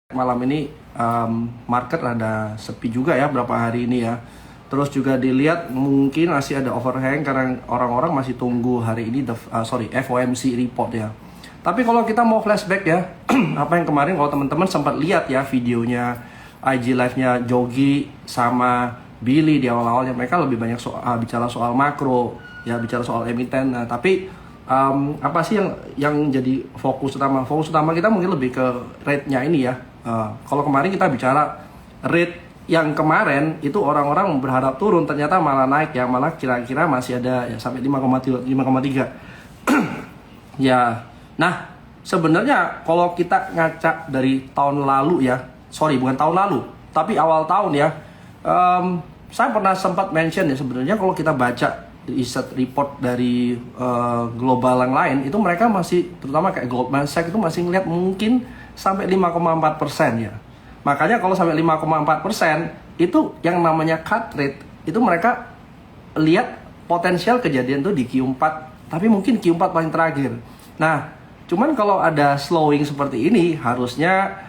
Malam ini market rada sepi juga ya berapa hari ini ya. Terus juga dilihat mungkin masih ada overhang karena orang-orang masih tunggu hari ini FOMC report ya. Tapi kalau kita mau flashback ya, apa yang kemarin kalau teman-teman sempat lihat ya videonya IG live-nya Jogi sama Billy di awal-awalnya, mereka lebih banyak bicara soal makro ya, bicara soal emiten. Nah, tapi apa sih yang jadi fokus utama? Fokus utama kita mungkin lebih ke rate-nya ini ya. Kalau kemarin kita bicara rate yang kemarin itu orang-orang berharap turun, ternyata malah naik ya, malah kira-kira masih ada ya sampai 5,3. Ya, nah sebenarnya kalau kita ngaca dari tahun lalu ya, bukan tahun lalu, tapi awal tahun ya, saya pernah sempat mention ya, sebenarnya kalau kita baca riset report dari global yang lain itu mereka masih, terutama kayak Goldman Sachs itu masih ngeliat mungkin sampai 5,4% ya. Makanya kalau sampai 5,4% itu yang namanya cut rate itu mereka lihat potensial kejadian tuh di Q4, tapi mungkin Q4 paling terakhir. Nah, cuman kalau ada slowing seperti ini harusnya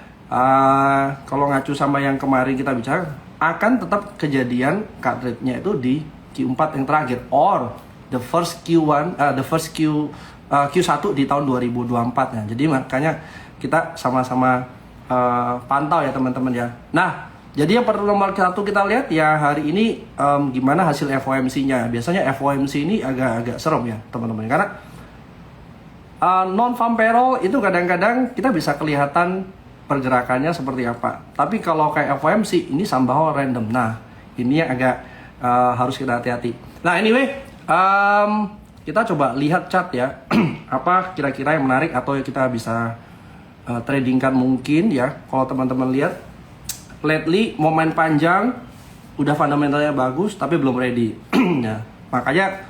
kalau ngacu sama yang kemarin kita bicara akan tetap kejadian cut rate-nya itu di Q4 yang terakhir or the first Q1 Q1 di tahun 2024 ya. Jadi makanya kita sama-sama pantau ya teman-teman ya. Nah, jadi yang perlu nomor satu kita lihat ya hari ini gimana hasil FOMC-nya. Biasanya FOMC ini agak serem ya teman-teman, karena non-farm payroll itu kadang-kadang kita bisa kelihatan pergerakannya seperti apa. Tapi kalau kayak FOMC ini somehow random. Nah, ini yang agak harus kita hati-hati. Nah, anyway, kita coba lihat chart ya. Apa kira-kira yang menarik atau yang kita bisa tradingkan mungkin ya. Kalau teman-teman lihat lately momen panjang udah fundamentalnya bagus tapi belum ready. Ya, makanya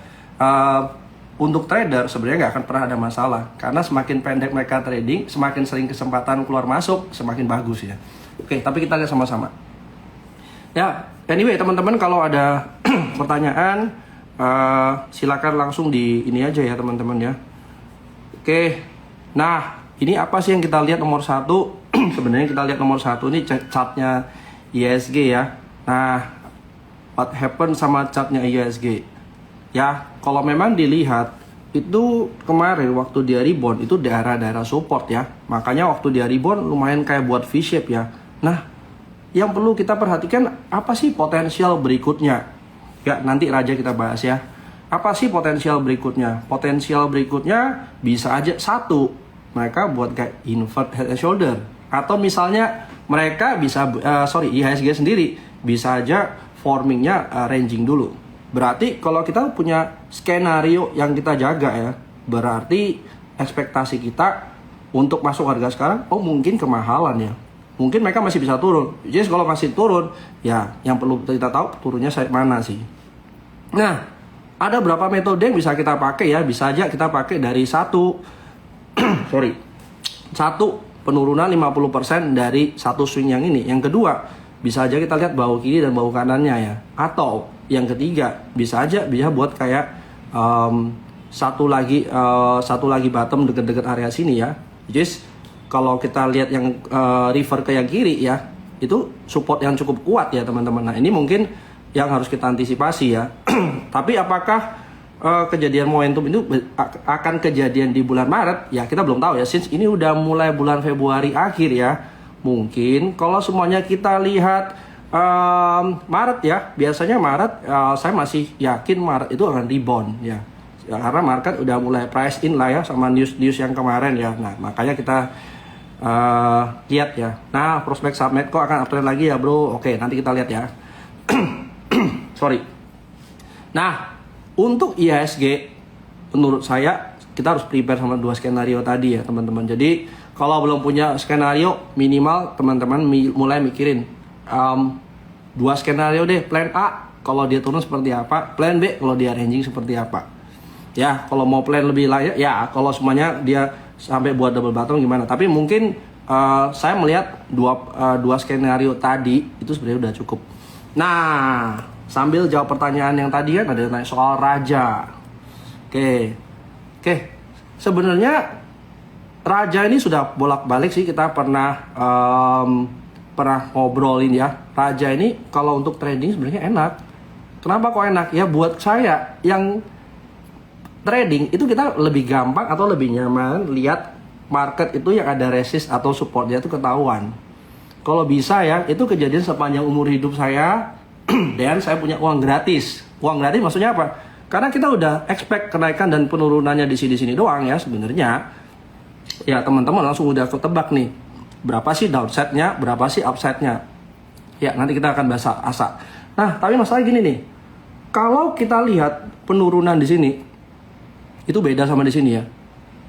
untuk trader sebenarnya nggak akan pernah ada masalah, karena semakin pendek mereka trading, semakin sering kesempatan keluar masuk, semakin bagus ya. Oke, tapi kita lihat sama-sama. Ya, anyway teman-teman, kalau ada pertanyaan silakan langsung di ini aja ya teman-teman ya. Oke, nah ini apa sih yang kita lihat nomor satu? Sebenarnya kita lihat nomor satu ini chartnya IHSG ya. Nah, what happened sama chartnya IHSG? Ya, kalau memang dilihat itu kemarin waktu dia rebound itu daerah-daerah support ya. Makanya waktu dia rebound lumayan kayak buat V-shape ya. Nah, yang perlu kita perhatikan apa sih potensial berikutnya? Ya, nanti Raja kita bahas ya. Apa sih potensial berikutnya? Potensial berikutnya bisa aja satu, mereka buat kayak invert head and shoulder, atau misalnya mereka bisa IHSG sendiri bisa aja formingnya ranging dulu. Berarti kalau kita punya skenario yang kita jaga ya, berarti ekspektasi kita untuk masuk harga sekarang mungkin kemahalan ya. Mungkin mereka masih bisa turun. Jadi kalau masih turun, ya yang perlu kita tahu turunnya saya mana sih. Nah, ada berapa metode yang bisa kita pakai ya. Bisa aja kita pakai dari satu penurunan 50% dari satu swing yang ini. Yang kedua, bisa aja kita lihat bahu kiri dan bahu kanannya ya. Atau yang ketiga, bisa buat kayak satu lagi bottom deket-deket area sini ya. Just kalau kita lihat yang refer ke yang kiri ya, itu support yang cukup kuat ya teman-teman. Nah, ini mungkin yang harus kita antisipasi ya. Tapi apakah kejadian momentum itu akan kejadian di bulan Maret? Ya kita belum tahu ya, since ini udah mulai bulan Februari akhir ya. Mungkin kalau semuanya kita lihat Maret ya, biasanya Maret saya masih yakin Maret itu akan rebound ya. Karena market udah mulai price in lah ya sama news yang kemarin ya. Nah, makanya kita lihat ya. Nah, prospek subnet kok akan uptrend lagi ya bro. Oke, nanti kita lihat ya. Nah, untuk IHSG menurut saya kita harus prepare sama dua skenario tadi ya teman-teman. Jadi kalau belum punya skenario, minimal teman-teman mulai mikirin dua skenario deh. Plan A kalau dia turun seperti apa, plan B kalau dia ranging seperti apa. Ya, kalau mau plan lebih layak ya kalau semuanya dia sampai buat double bottom gimana. Tapi mungkin saya melihat dua skenario tadi itu sebenarnya udah cukup. Nah, sambil jawab pertanyaan yang tadi kan ada tanya soal Raja. Oke. Sebenarnya Raja ini sudah bolak-balik sih kita pernah ngobrolin ya. Raja ini kalau untuk trading sebenarnya enak. Kenapa kok enak? Ya buat saya yang trading itu kita lebih gampang atau lebih nyaman lihat market itu yang ada resist atau supportnya itu ketahuan. Kalau bisa ya, itu kejadian sepanjang umur hidup saya dan saya punya uang gratis. Uang gratis maksudnya apa? Karena kita udah expect kenaikan dan penurunannya di sini-sini doang ya sebenarnya. Ya teman-teman langsung udah ketebak nih. Berapa sih downside-nya, berapa sih upside-nya. Ya nanti kita akan bahas asa. Nah, tapi masalah gini nih. Kalau kita lihat penurunan di sini itu beda sama di sini ya.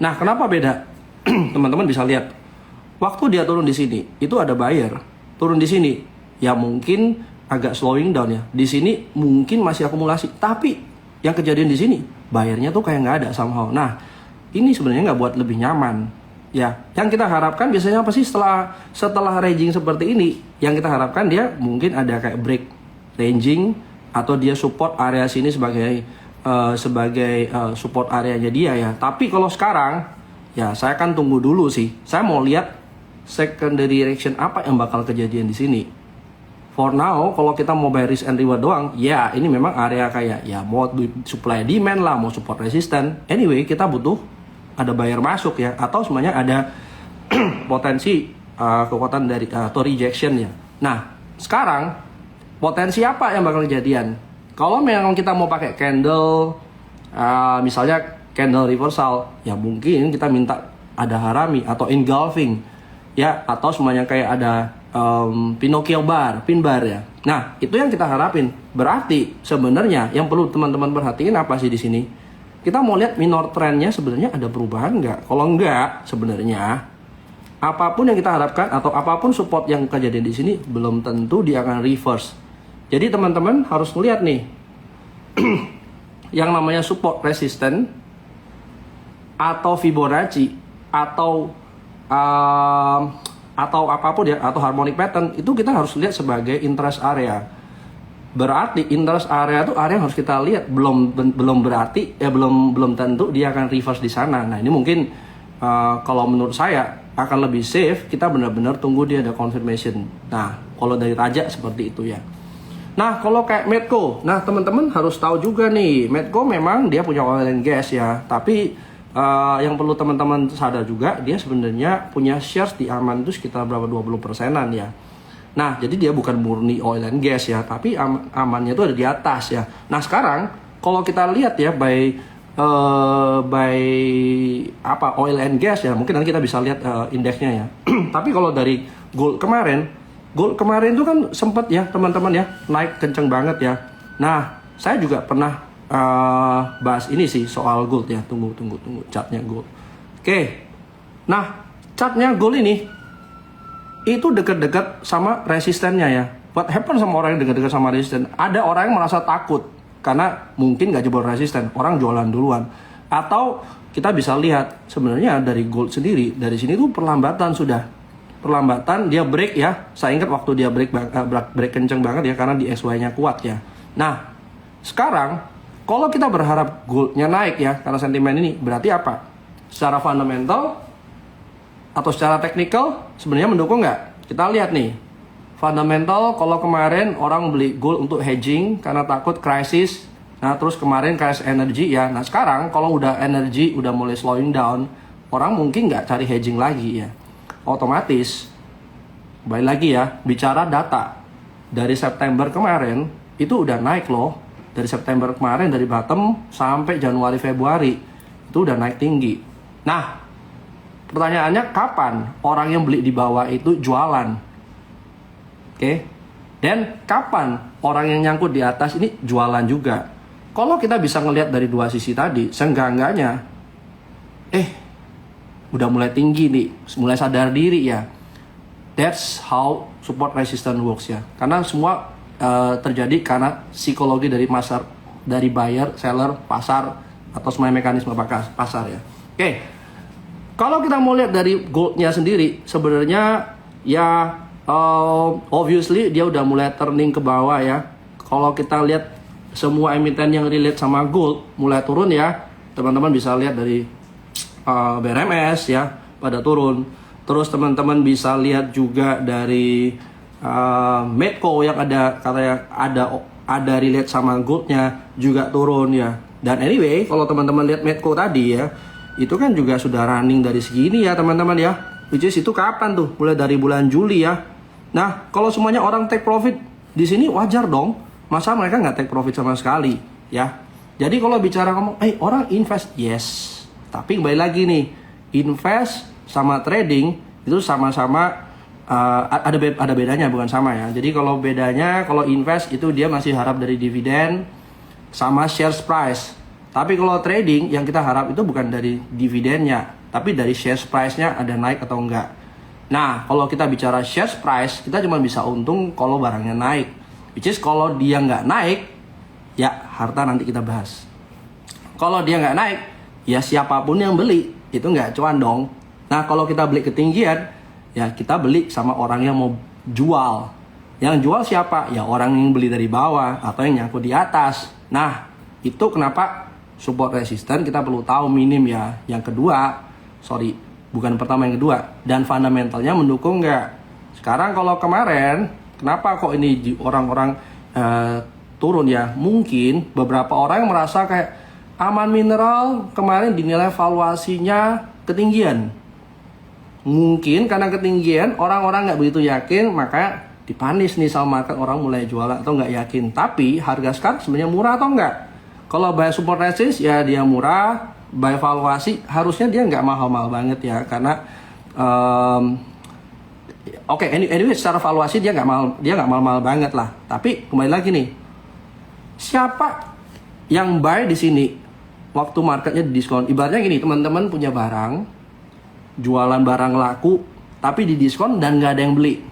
Nah, kenapa beda? Teman-teman bisa lihat. Waktu dia turun di sini, itu ada buyer. Turun di sini, ya mungkin agak slowing down ya. Di sini mungkin masih akumulasi. Tapi yang kejadian di sini, buyernya tuh kayak nggak ada somehow. Nah, ini sebenarnya nggak buat lebih nyaman. Ya, yang kita harapkan biasanya apa sih setelah ranging seperti ini? Yang kita harapkan dia mungkin ada kayak break ranging atau dia support area sini sebagai support areanya dia ya. Tapi kalau sekarang, ya saya akan tunggu dulu sih. Saya mau lihat secondary reaction apa yang bakal kejadian di sini. For now, kalau kita mau buy risk and reward doang, ya ini memang area kayak ya mau supply demand lah, mau support resistance. Anyway, kita butuh ada buyer masuk ya, atau semuanya ada potensi kekuatan dari atau rejection ya. Nah, sekarang potensi apa yang bakal kejadian? Kalau memang kita mau pakai candle, misalnya candle reversal, ya mungkin kita minta ada harami atau engulfing, ya atau semuanya kayak ada Pinocchio bar, pin bar ya. Nah itu yang kita harapin. Berarti sebenarnya yang perlu teman-teman perhatiin apa sih di sini? Kita mau lihat minor trendnya sebenarnya ada perubahan nggak? Kalau nggak, sebenarnya apapun yang kita harapkan atau apapun support yang kejadian di sini belum tentu dia akan reverse. Jadi teman-teman harus melihat nih yang namanya support resistance atau Fibonacci atau apapun ya, atau harmonic pattern itu kita harus lihat sebagai interest area. Berarti interest area itu area yang harus kita lihat, belum berarti ya belum tentu dia akan reverse di sana. Nah ini mungkin kalau menurut saya akan lebih safe kita benar-benar tunggu dia ada confirmation. Nah kalau dari Raja seperti itu ya. Nah kalau kayak Medco, nah teman-teman harus tahu juga nih, Medco memang dia punya oil and gas ya, tapi yang perlu teman-teman sadar juga, dia sebenarnya punya shares di Aman itu sekitar berapa 20%-an ya. Nah, jadi dia bukan murni oil and gas ya, tapi amannya itu ada di atas ya. Nah, sekarang kalau kita lihat ya by oil and gas ya, mungkin nanti kita bisa lihat indeksnya ya. Tapi kalau dari gold kemarin itu kan sempat ya teman-teman ya naik kenceng banget ya. Nah, saya juga pernah bahas ini sih soal gold ya. Tunggu chartnya gold. Oke. Nah, chartnya gold ini itu dekat-dekat sama resistennya ya. What happen sama orang yang dekat-dekat sama resisten? Ada orang yang merasa takut karena mungkin nggak jebol resisten, orang jualan duluan. Atau kita bisa lihat sebenarnya dari gold sendiri, dari sini tuh perlambatan dia break ya. Saya ingat waktu dia break kenceng banget ya karena di XY-nya kuat ya. Nah, sekarang kalau kita berharap goldnya naik ya karena sentimen ini, berarti apa? Secara fundamental atau secara teknikal sebenarnya mendukung nggak? Kita lihat nih, fundamental kalau kemarin orang beli gold untuk hedging karena takut krisis. Nah terus kemarin krisis energi ya. Nah sekarang kalau udah energi udah mulai slowing down, orang mungkin nggak cari hedging lagi ya. Otomatis balik lagi ya, bicara data dari September kemarin itu udah naik loh. Dari September kemarin dari bottom sampai Januari Februari itu udah naik tinggi. Nah pertanyaannya kapan orang yang beli di bawah itu jualan? Oke. Dan kapan orang yang nyangkut di atas ini jualan juga? Kalau kita bisa ngelihat dari dua sisi tadi, seenggak-enggaknya udah mulai tinggi nih, mulai sadar diri ya. That's how support resistance works ya. Karena semua terjadi karena psikologi dari pasar, dari buyer, seller, pasar atau semua mekanisme pasar ya. Oke. Kalau kita mau lihat dari goldnya sendiri, sebenarnya ya obviously dia udah mulai turning ke bawah ya. Kalau kita lihat semua emiten yang relate sama gold mulai turun ya, teman-teman bisa lihat dari BRMS ya, pada turun. Terus teman-teman bisa lihat juga dari Medco yang ada katanya ada relate sama goldnya juga turun ya. Dan anyway, kalau teman-teman lihat Medco tadi ya, itu kan juga sudah running dari segini ya teman-teman ya. Which is itu kapan tuh? Mulai dari bulan Juli ya. Nah, kalau semuanya orang take profit di sini wajar dong. Masa mereka nggak take profit sama sekali ya? Jadi kalau bicara ngomong, orang invest, yes. Tapi kembali lagi nih, invest sama trading itu sama-sama ada bedanya, bukan sama ya. Jadi kalau bedanya, kalau invest itu dia masih harap dari dividen sama shares price. Tapi kalau trading yang kita harap itu bukan dari dividennya, tapi dari shares price-nya ada naik atau enggak. Nah, kalau kita bicara shares price, kita cuma bisa untung kalau barangnya naik. Which is kalau dia nggak naik, ya harta nanti kita bahas. Kalau dia nggak naik, ya siapapun yang beli itu nggak cuan dong. Nah, kalau kita beli ketinggian, ya kita beli sama orang yang mau jual. Yang jual siapa? Ya orang yang beli dari bawah atau yang nyangkut di atas. Nah, itu kenapa support resisten kita perlu tahu minim ya. Yang kedua, bukan pertama, yang kedua. Dan fundamentalnya mendukung nggak? Sekarang kalau kemarin, kenapa kok ini orang-orang turun ya? Mungkin beberapa orang yang merasa kayak Aman Mineral kemarin dinilai valuasinya ketinggian. Mungkin karena ketinggian orang-orang nggak begitu yakin, maka dipanis nih sama market, orang mulai jualan atau nggak yakin. Tapi harga sekarang sebenarnya murah atau enggak? Kalau buy support resist ya dia murah, buy valuasi harusnya dia nggak mahal-mahal banget ya, karena anyway secara valuasi dia nggak mahal-mahal banget lah. Tapi kembali lagi nih, siapa yang buy di sini waktu marketnya diskon? Ibaratnya gini, teman-teman punya barang, jualan barang laku tapi di diskon dan nggak ada yang beli.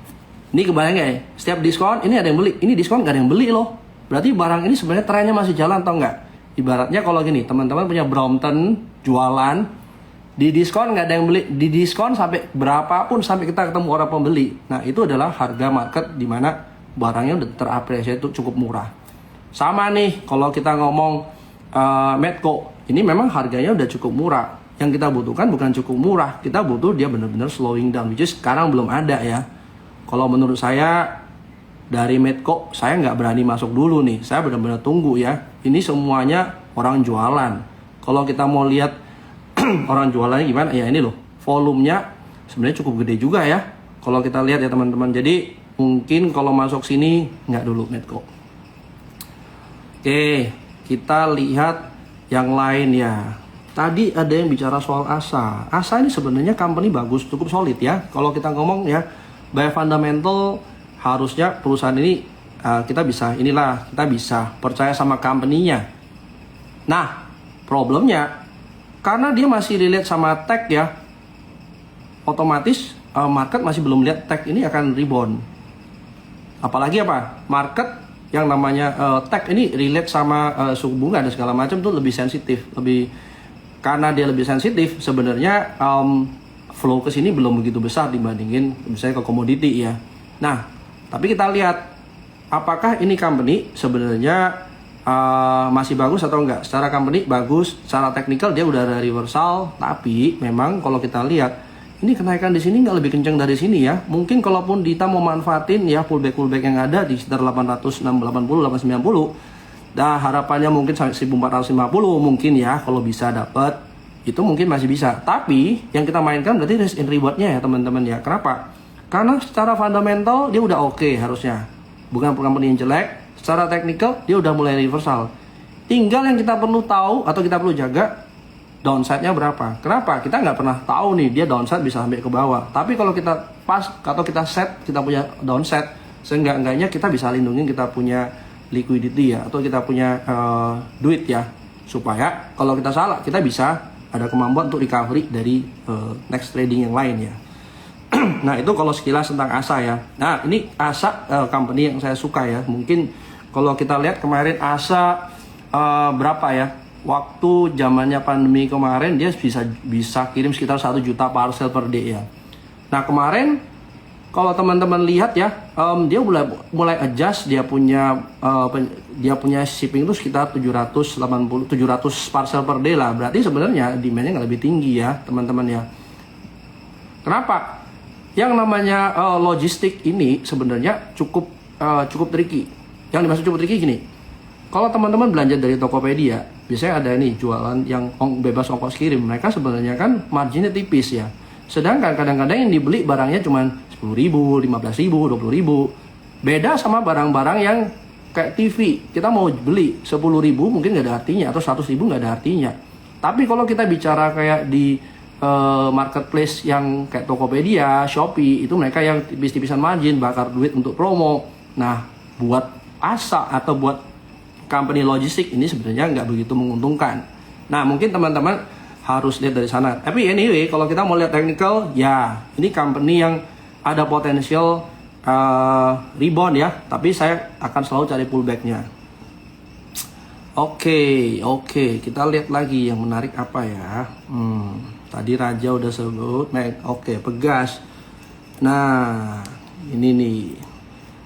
Ini kebayang nggak ya? Setiap diskon ini ada yang beli, ini diskon nggak ada yang beli loh. Berarti barang ini sebenarnya trennya masih jalan atau enggak? Ibaratnya kalau gini, teman-teman punya Brompton jualan di diskon nggak ada yang beli, di diskon sampai berapapun sampai kita ketemu orang pembeli. Nah, itu adalah harga market di mana barangnya udah terapresiasi, itu cukup murah. Sama nih kalau kita ngomong Medco, ini memang harganya udah cukup murah. Yang kita butuhkan bukan cukup murah, kita butuh dia benar-benar slowing down, which is sekarang belum ada ya. Kalau menurut saya dari Medco, saya nggak berani masuk dulu nih, saya benar-benar tunggu ya. Ini semuanya orang jualan. Kalau kita mau lihat orang jualannya gimana, ya ini loh, volumenya sebenarnya cukup gede juga ya. Kalau kita lihat ya teman-teman, jadi mungkin kalau masuk sini nggak dulu Medco. Oke, kita lihat yang lain ya. Tadi ada yang bicara soal ASA. ASA ini sebenarnya company bagus, cukup solid ya. Kalau kita ngomong ya, by fundamental harusnya perusahaan ini kita bisa percaya sama company-nya. Nah, problemnya karena dia masih relate sama tech ya, otomatis market masih belum lihat tech ini akan rebound. Apalagi apa? Market yang namanya tech ini relate sama suku bunga dan segala macam tuh lebih sensitif, karena dia lebih sensitif sebenarnya flow ke sini belum begitu besar dibandingin misalnya ke komoditi ya. Nah, tapi kita lihat apakah ini company sebenarnya masih bagus atau enggak. Secara company bagus, secara teknikal dia udah ada reversal, tapi memang kalau kita lihat ini kenaikan di sini nggak lebih kencang dari sini ya. Mungkin kalaupun kita mau manfaatin ya pullback yang ada di sekitar 880, 890. Nah, harapannya mungkin sampai 1450 mungkin ya, kalau bisa dapat itu mungkin masih bisa. Tapi yang kita mainkan berarti risk and rewardnya ya teman-teman ya. Kenapa? Karena secara fundamental dia udah oke harusnya, bukan company yang jelek. Secara teknikal dia udah mulai reversal. Tinggal yang kita perlu tahu atau kita perlu jaga, downside-nya berapa. Kenapa? Kita nggak pernah tahu nih dia downside bisa sampai ke bawah. Tapi kalau kita pas atau kita set, kita punya downside, seenggak-enggaknya kita bisa lindungin kita punya liquidity ya, atau kita punya duit ya, supaya kalau kita salah kita bisa ada kemampuan untuk recovery dari next trading yang lain ya. Nah, itu kalau sekilas tentang ASA ya. Nah, ini ASA company yang saya suka ya. Mungkin kalau kita lihat kemarin ASA berapa ya, waktu zamannya pandemi kemarin dia bisa kirim sekitar 1 juta parcel per day ya. Nah, kemarin kalau teman-teman lihat ya, dia mulai adjust, dia punya shipping itu sekitar 700 parcel per day lah. Berarti sebenarnya demand-nya nggak lebih tinggi ya teman-teman ya. Kenapa? Yang namanya logistik ini sebenarnya cukup tricky. Yang dimaksud cukup tricky gini. Kalau teman-teman belanja dari Tokopedia, biasanya ada ini jualan yang bebas ongkos kirim. Mereka sebenarnya kan marginnya tipis ya. Sedangkan kadang-kadang yang dibeli barangnya cuma 10.000, 15.000, 20.000. Beda sama barang-barang yang kayak TV. Kita mau beli 10.000 mungkin nggak ada artinya, atau 100.000 nggak ada artinya. Tapi kalau kita bicara kayak di marketplace yang kayak Tokopedia, Shopee, itu mereka yang tipis-tipisan margin, bakar duit untuk promo. Nah, buat asa atau buat company logistik ini sebenarnya nggak begitu menguntungkan. Nah, mungkin teman-teman harus lihat dari sana. Tapi anyway, kalau kita mau lihat technical, ya ini company yang ada potensial rebound ya. Tapi saya akan selalu cari pullbacknya. Oke, kita lihat lagi yang menarik apa ya. Tadi Raja udah sebut, oke, Pegas. Nah, ini nih.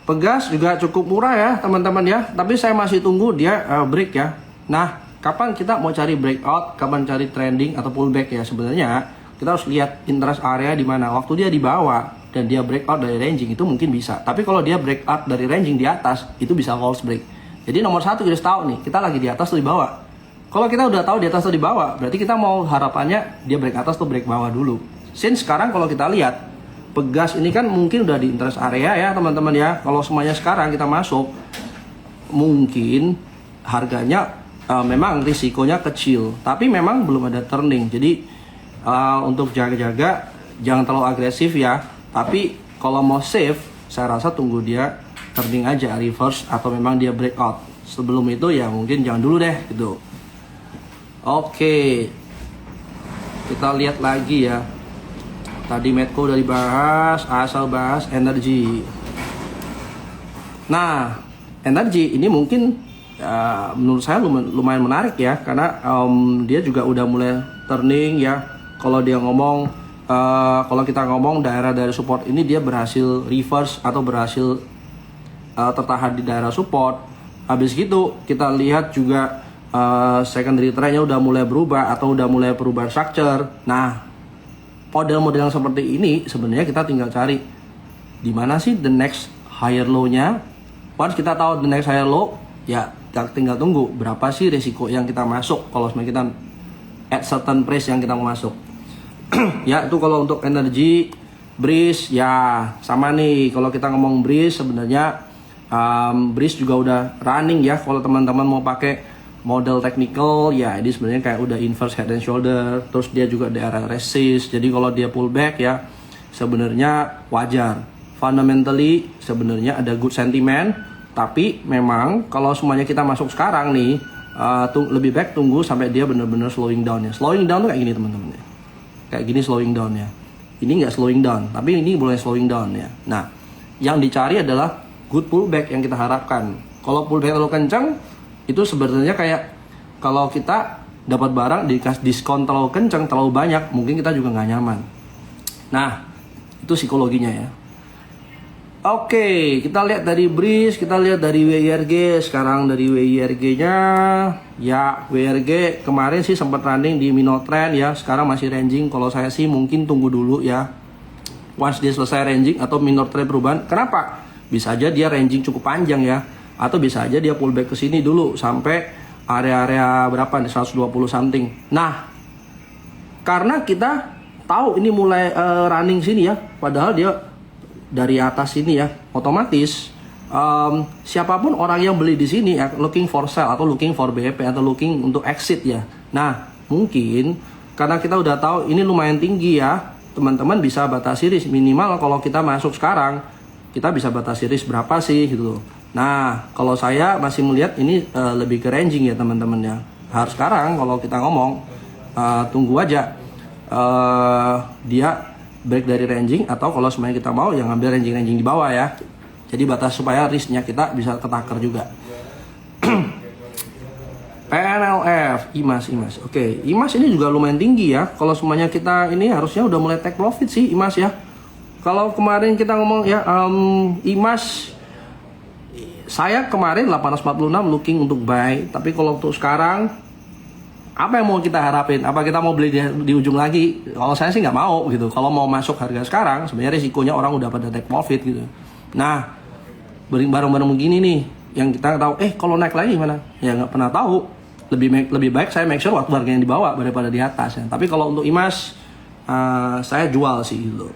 Pegas juga cukup murah ya, teman-teman ya. Tapi saya masih tunggu dia break ya. Nah, kapan kita mau cari breakout, kapan cari trending atau pullback ya? Sebenarnya kita harus lihat interest area di mana. Waktu dia di bawah dan dia breakout dari ranging itu mungkin bisa. Tapi kalau dia breakout dari ranging di atas, itu bisa false break. Jadi nomor satu kita harus tahu nih, kita lagi di atas atau di bawah. Kalau kita udah tahu di atas atau di bawah, berarti kita mau harapannya dia break atas atau break bawah dulu. Since sekarang kalau kita lihat, Pegas ini kan mungkin udah di interest area ya teman-teman ya. Kalau semuanya sekarang kita masuk, mungkin harganya memang risikonya kecil. Tapi memang belum ada turning. Jadi untuk jaga-jaga, jangan terlalu agresif ya. Tapi kalau mau save, saya rasa tunggu dia turning aja, reverse atau memang dia breakout. Sebelum itu ya mungkin jangan dulu deh gitu. Oke, kita lihat lagi ya. Tadi Medco udah dibahas, asal bahas energi. Nah, energi ini mungkin menurut saya lumayan menarik ya, karena dia juga udah mulai turning ya. Kalau dia ngomong, kalau kita ngomong daerah-daerah support ini dia berhasil reverse atau berhasil tertahan di daerah support. Habis gitu kita lihat juga secondary trendnya udah mulai berubah atau udah mulai perubahan structure. Nah, model-model yang seperti ini sebenarnya kita tinggal cari di mana sih the next higher low-nya. Once kita tahu the next higher low, ya kita tinggal tunggu berapa sih risiko yang kita masuk kalau sebenarnya kita at certain price yang kita mau masuk. Ya, itu kalau untuk energi. Breeze ya sama nih, kalau kita ngomong Breeze sebenarnya Breeze juga udah running ya. Kalau teman-teman mau pakai model technical ya, ini sebenarnya kayak udah inverse head and shoulder, terus dia juga daerah resist. Jadi kalau dia pullback ya sebenarnya wajar. Fundamentally sebenarnya ada good sentiment, tapi memang kalau semuanya kita masuk sekarang nih, lebih baik tunggu sampai dia benar-benar slowing down ya. Slowing down tuh kayak gini teman-teman ya. Kayak gini slowing down ya. Ini nggak slowing down, tapi ini boleh slowing down ya. Nah, yang dicari adalah good pullback yang kita harapkan. Kalau pullback terlalu kencang, itu sebenarnya kayak kalau kita dapat barang dikasih diskon terlalu kencang, terlalu banyak, mungkin kita juga nggak nyaman. Nah, itu psikologinya ya. Oke, kita lihat dari Breeze, kita lihat dari WIRG. Sekarang dari WIRG-nya, ya WIRG kemarin sih sempat running di minor trend ya. Sekarang masih ranging. Kalau saya sih mungkin tunggu dulu ya. Once dia selesai ranging atau minor trend perubahan. Kenapa? Bisa aja dia ranging cukup panjang ya. Atau bisa aja dia pullback ke sini dulu sampai area-area berapa nih, 120 something. Nah, karena kita tahu ini mulai running sini ya, padahal dia dari atas sini ya, otomatis siapapun orang yang beli di sini ya, looking for sell atau looking for BEP atau looking untuk exit ya. Nah, mungkin karena kita udah tahu ini lumayan tinggi ya, teman-teman bisa batasi risk minimal. Kalau kita masuk sekarang, kita bisa batasi risk berapa sih gitu. Nah, kalau saya masih melihat ini lebih ke ranging ya teman-teman ya. Harus sekarang kalau kita ngomong tunggu aja dia break dari ranging, atau kalau semuanya kita mau yang ngambil ranging-ranging di bawah ya. Jadi batas supaya risknya kita bisa ketakar juga. PNLF, IMAS. Oke, IMAS ini juga lumayan tinggi ya. Kalau semuanya kita ini harusnya udah mulai take profit sih IMAS ya. Kalau kemarin kita ngomong ya IMAS, saya kemarin 846 looking untuk buy, tapi kalau untuk sekarang Apa yang mau kita harapin? Apa kita mau beli di ujung lagi? Kalau saya sih nggak mau gitu. Kalau mau masuk harga sekarang, sebenarnya risikonya orang udah pada take profit gitu. Nah, barang-barang begini nih, yang kita tahu, kalau naik lagi gimana? Ya nggak pernah tahu. Lebih baik saya make sure waktu harganya di bawah daripada di atas ya. Tapi kalau untuk emas, saya jual sih gitu.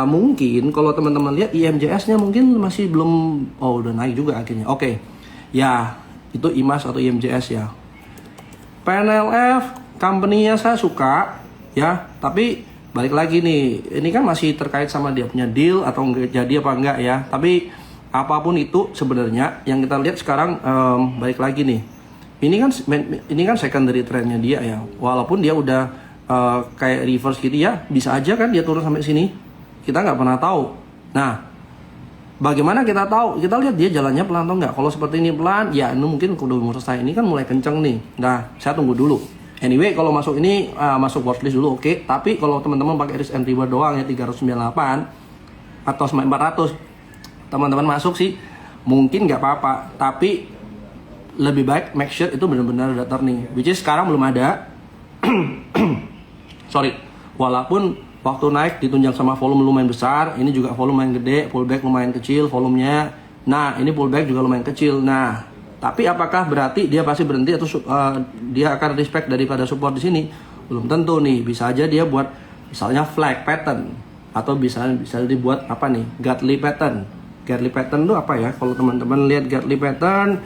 Mungkin kalau teman-teman lihat IMJS-nya mungkin masih belum, udah naik juga akhirnya. Oke. Ya, itu emas atau IMJS ya. PNLF, company-nya saya suka ya, tapi balik lagi nih, ini kan masih terkait sama dia punya deal atau enggak jadi apa enggak ya. Tapi apapun itu sebenarnya yang kita lihat sekarang, balik lagi nih. Ini kan secondary trendnya dia ya. Walaupun dia udah kayak reverse gitu ya, bisa aja kan dia turun sampai sini. Kita nggak pernah tahu. Nah, bagaimana kita tahu? Kita lihat dia jalannya pelan atau enggak. Kalau seperti ini pelan, ya ini mungkin udah mau selesai. Ini kan mulai kenceng nih. Nah, saya tunggu dulu. Anyway, kalau masuk ini masuk watchlist dulu, oke. Tapi kalau teman-teman pakai risk and reward doang ya 398 atau 400, teman-teman masuk sih mungkin nggak apa-apa. Tapi lebih baik make sure itu benar-benar udah turning. Which is sekarang belum ada. Sorry. Walaupun waktu naik ditunjang sama volume lumayan besar, ini juga volume lumayan gede, pullback lumayan kecil volumenya. Nah, ini pullback juga lumayan kecil. Nah, tapi apakah berarti dia pasti berhenti atau dia akan respect daripada support di sini? Belum tentu nih. Bisa aja dia buat misalnya flag pattern atau bisa dibuat apa nih? Gartley pattern. Gartley pattern itu apa ya? Kalau teman-teman lihat Gartley pattern,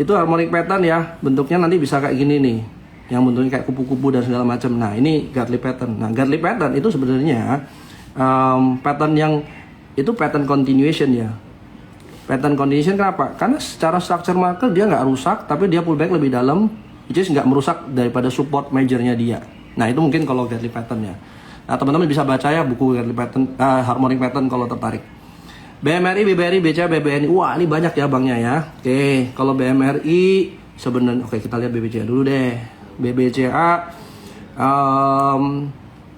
itu harmonic pattern ya. Bentuknya nanti bisa kayak gini nih, yang bentuknya kayak kupu-kupu dan segala macam. Nah, ini Gartley pattern. Nah, Gartley pattern itu sebenarnya pattern yang itu pattern continuation ya. Pattern continuation kenapa? Karena secara structure market dia nggak rusak, tapi dia pullback lebih dalam, which is nggak merusak daripada support majornya dia. Nah, itu mungkin kalau Gartley pattern ya. Nah, teman-teman bisa baca ya buku Gartley pattern, harmonic pattern kalau tertarik. BMRI, BBRI, BCA, BBNI. Wah, ini banyak ya banknya ya. Oke, kalau BMRI sebenarnya, oke kita lihat BBCA dulu deh. BBCA,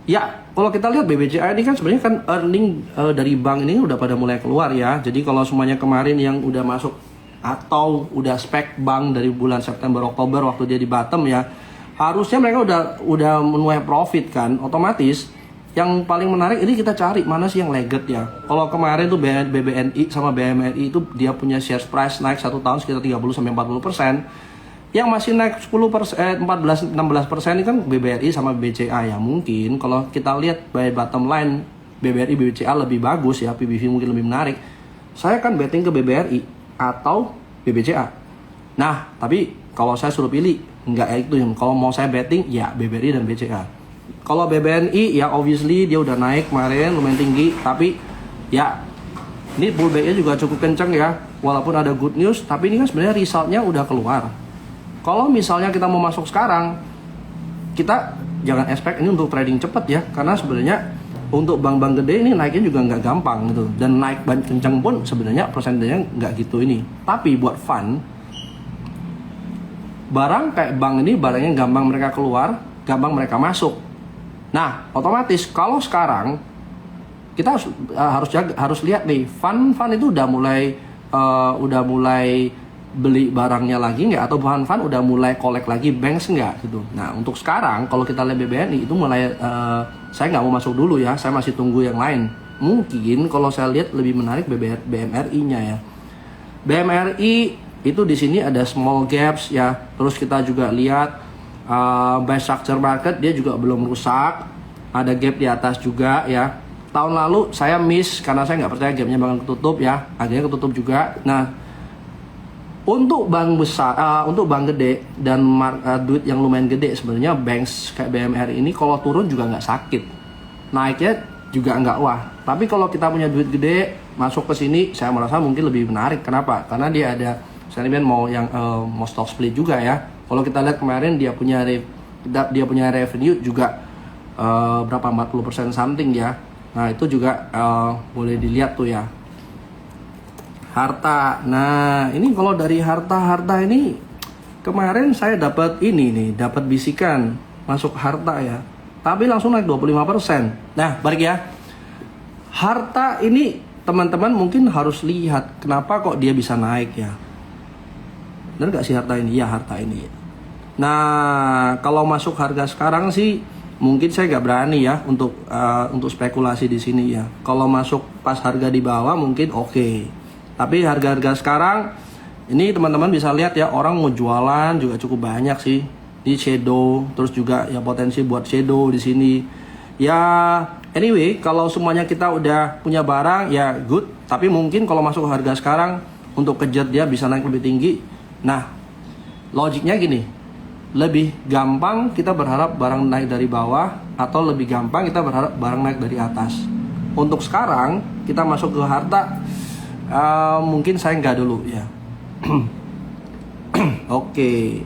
ya kalau kita lihat BBCA ini kan sebenarnya kan earning dari bank ini udah pada mulai keluar ya. Jadi kalau semuanya kemarin yang udah masuk atau udah spek bank dari bulan September Oktober waktu dia di bottom ya, harusnya mereka udah menuai profit kan, otomatis. Yang paling menarik ini kita cari mana sih yang lagged ya. Kalau kemarin tuh BBNI sama BMRI itu dia punya share price naik 1 tahun sekitar 30-40%. Yang masih naik 10%, 14-16% ini kan BBRI sama BCA ya. Mungkin kalau kita lihat by bottom line BBRI BCA lebih bagus ya, PBV mungkin lebih menarik. Saya kan betting ke BBRI atau BBCA. Nah, tapi kalau saya suruh pilih enggak itu yang kalau mau saya betting ya BBRI dan BCA. Kalau BBNI ya obviously dia udah naik kemarin lumayan tinggi, tapi ya ini pullbacknya juga cukup kencang ya. Walaupun ada good news, tapi ini kan sebenarnya resultnya udah keluar. Kalau misalnya kita mau masuk sekarang, kita jangan expect ini untuk trading cepat ya, karena sebenarnya untuk bank-bank gede ini naiknya juga nggak gampang gitu, dan naik kencang pun sebenarnya persentasenya nggak gitu ini. Tapi buat fund, barang kayak bank ini barangnya gampang mereka keluar, gampang mereka masuk. Nah, otomatis kalau sekarang kita harus lihat nih, fund itu udah mulai beli barangnya lagi nggak, atau fund udah mulai collect lagi banks nggak gitu. Nah, untuk sekarang kalau kita lihat BBNI itu mulai saya nggak mau masuk dulu ya, saya masih tunggu yang lain. Mungkin kalau saya lihat lebih menarik BMRI-nya ya. BMRI itu di sini ada small gaps ya. Terus kita juga lihat by structure market dia juga belum rusak, ada gap di atas juga ya. Tahun lalu saya miss karena saya nggak percaya gapnya bakal ketutup ya, akhirnya ketutup juga. Nah, untuk bank besar, untuk bank gede dan duit yang lumayan gede sebenarnya banks kayak BMRI ini kalau turun juga nggak sakit, naiknya juga nggak wah. Tapi kalau kita punya duit gede masuk ke sini, saya merasa mungkin lebih menarik. Kenapa? Karena dia ada sentimen mau stock split juga ya. Kalau kita lihat kemarin dia punya revenue juga berapa 40% something ya. Nah, itu juga boleh dilihat tuh ya. Harta. Nah, ini kalau dari harta ini kemarin saya dapat bisikan masuk harta ya. Tapi langsung naik 25%. Nah, balik ya. Harta ini teman-teman mungkin harus lihat kenapa kok dia bisa naik ya. Benar gak sih harta ini? Ya, harta ini. Nah, kalau masuk harga sekarang sih mungkin saya nggak berani ya untuk spekulasi di sini ya. Kalau masuk pas harga di bawah mungkin oke. Tapi harga-harga sekarang ini teman-teman bisa lihat ya, orang mau jualan juga cukup banyak sih. Di shadow, terus juga ya potensi buat shadow di sini. Ya anyway, kalau semuanya kita udah punya barang ya good. Tapi mungkin kalau masuk harga sekarang untuk kejar dia bisa naik lebih tinggi. Nah, logiknya gini, lebih gampang kita berharap barang naik dari bawah atau lebih gampang kita berharap barang naik dari atas. Untuk sekarang kita masuk ke harta, mungkin saya nggak dulu ya. Oke.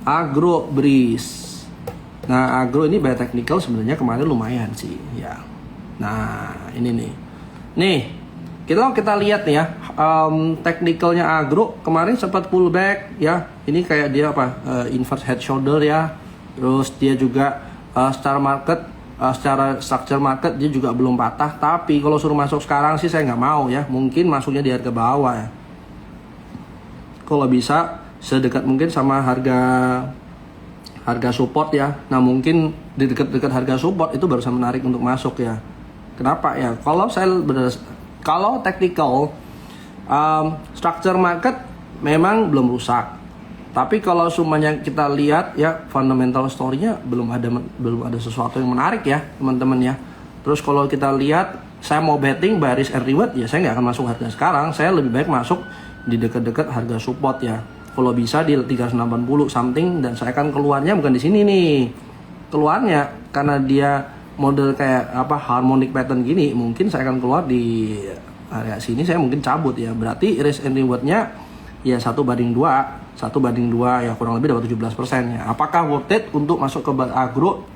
Agro Breeze. Nah, agro ini by technical sebenarnya kemarin lumayan sih ya. Nah, ini nih. Nih, kita lihat nih ya, technicalnya agro kemarin sempat pullback ya. Ini kayak dia apa, inverse head shoulder ya. Terus dia juga secara market, secara structure market dia juga belum patah. Tapi kalau suruh masuk sekarang sih saya nggak mau ya. Mungkin masuknya di harga bawah ya. Kalau bisa sedekat mungkin sama harga support ya. Nah, mungkin di dekat-dekat harga support itu baru menarik untuk masuk ya. Kenapa ya? Kalau technical, structure market memang belum rusak. Tapi kalau semuanya kita lihat ya, fundamental story-nya belum ada sesuatu yang menarik ya, teman-teman ya. Terus kalau kita lihat, saya mau betting buy risk and reward ya, saya nggak akan masuk harga sekarang. Saya lebih baik masuk di dekat-dekat harga support ya. Kalau bisa di 380 something, dan saya akan keluarnya bukan di sini nih. Keluarnya karena dia model kayak apa, harmonic pattern gini, mungkin saya akan keluar di area sini, saya mungkin cabut ya. Berarti risk and rewardnya ya 1/2 ya, kurang lebih dapat 17% ya. Apakah worth it untuk masuk ke agro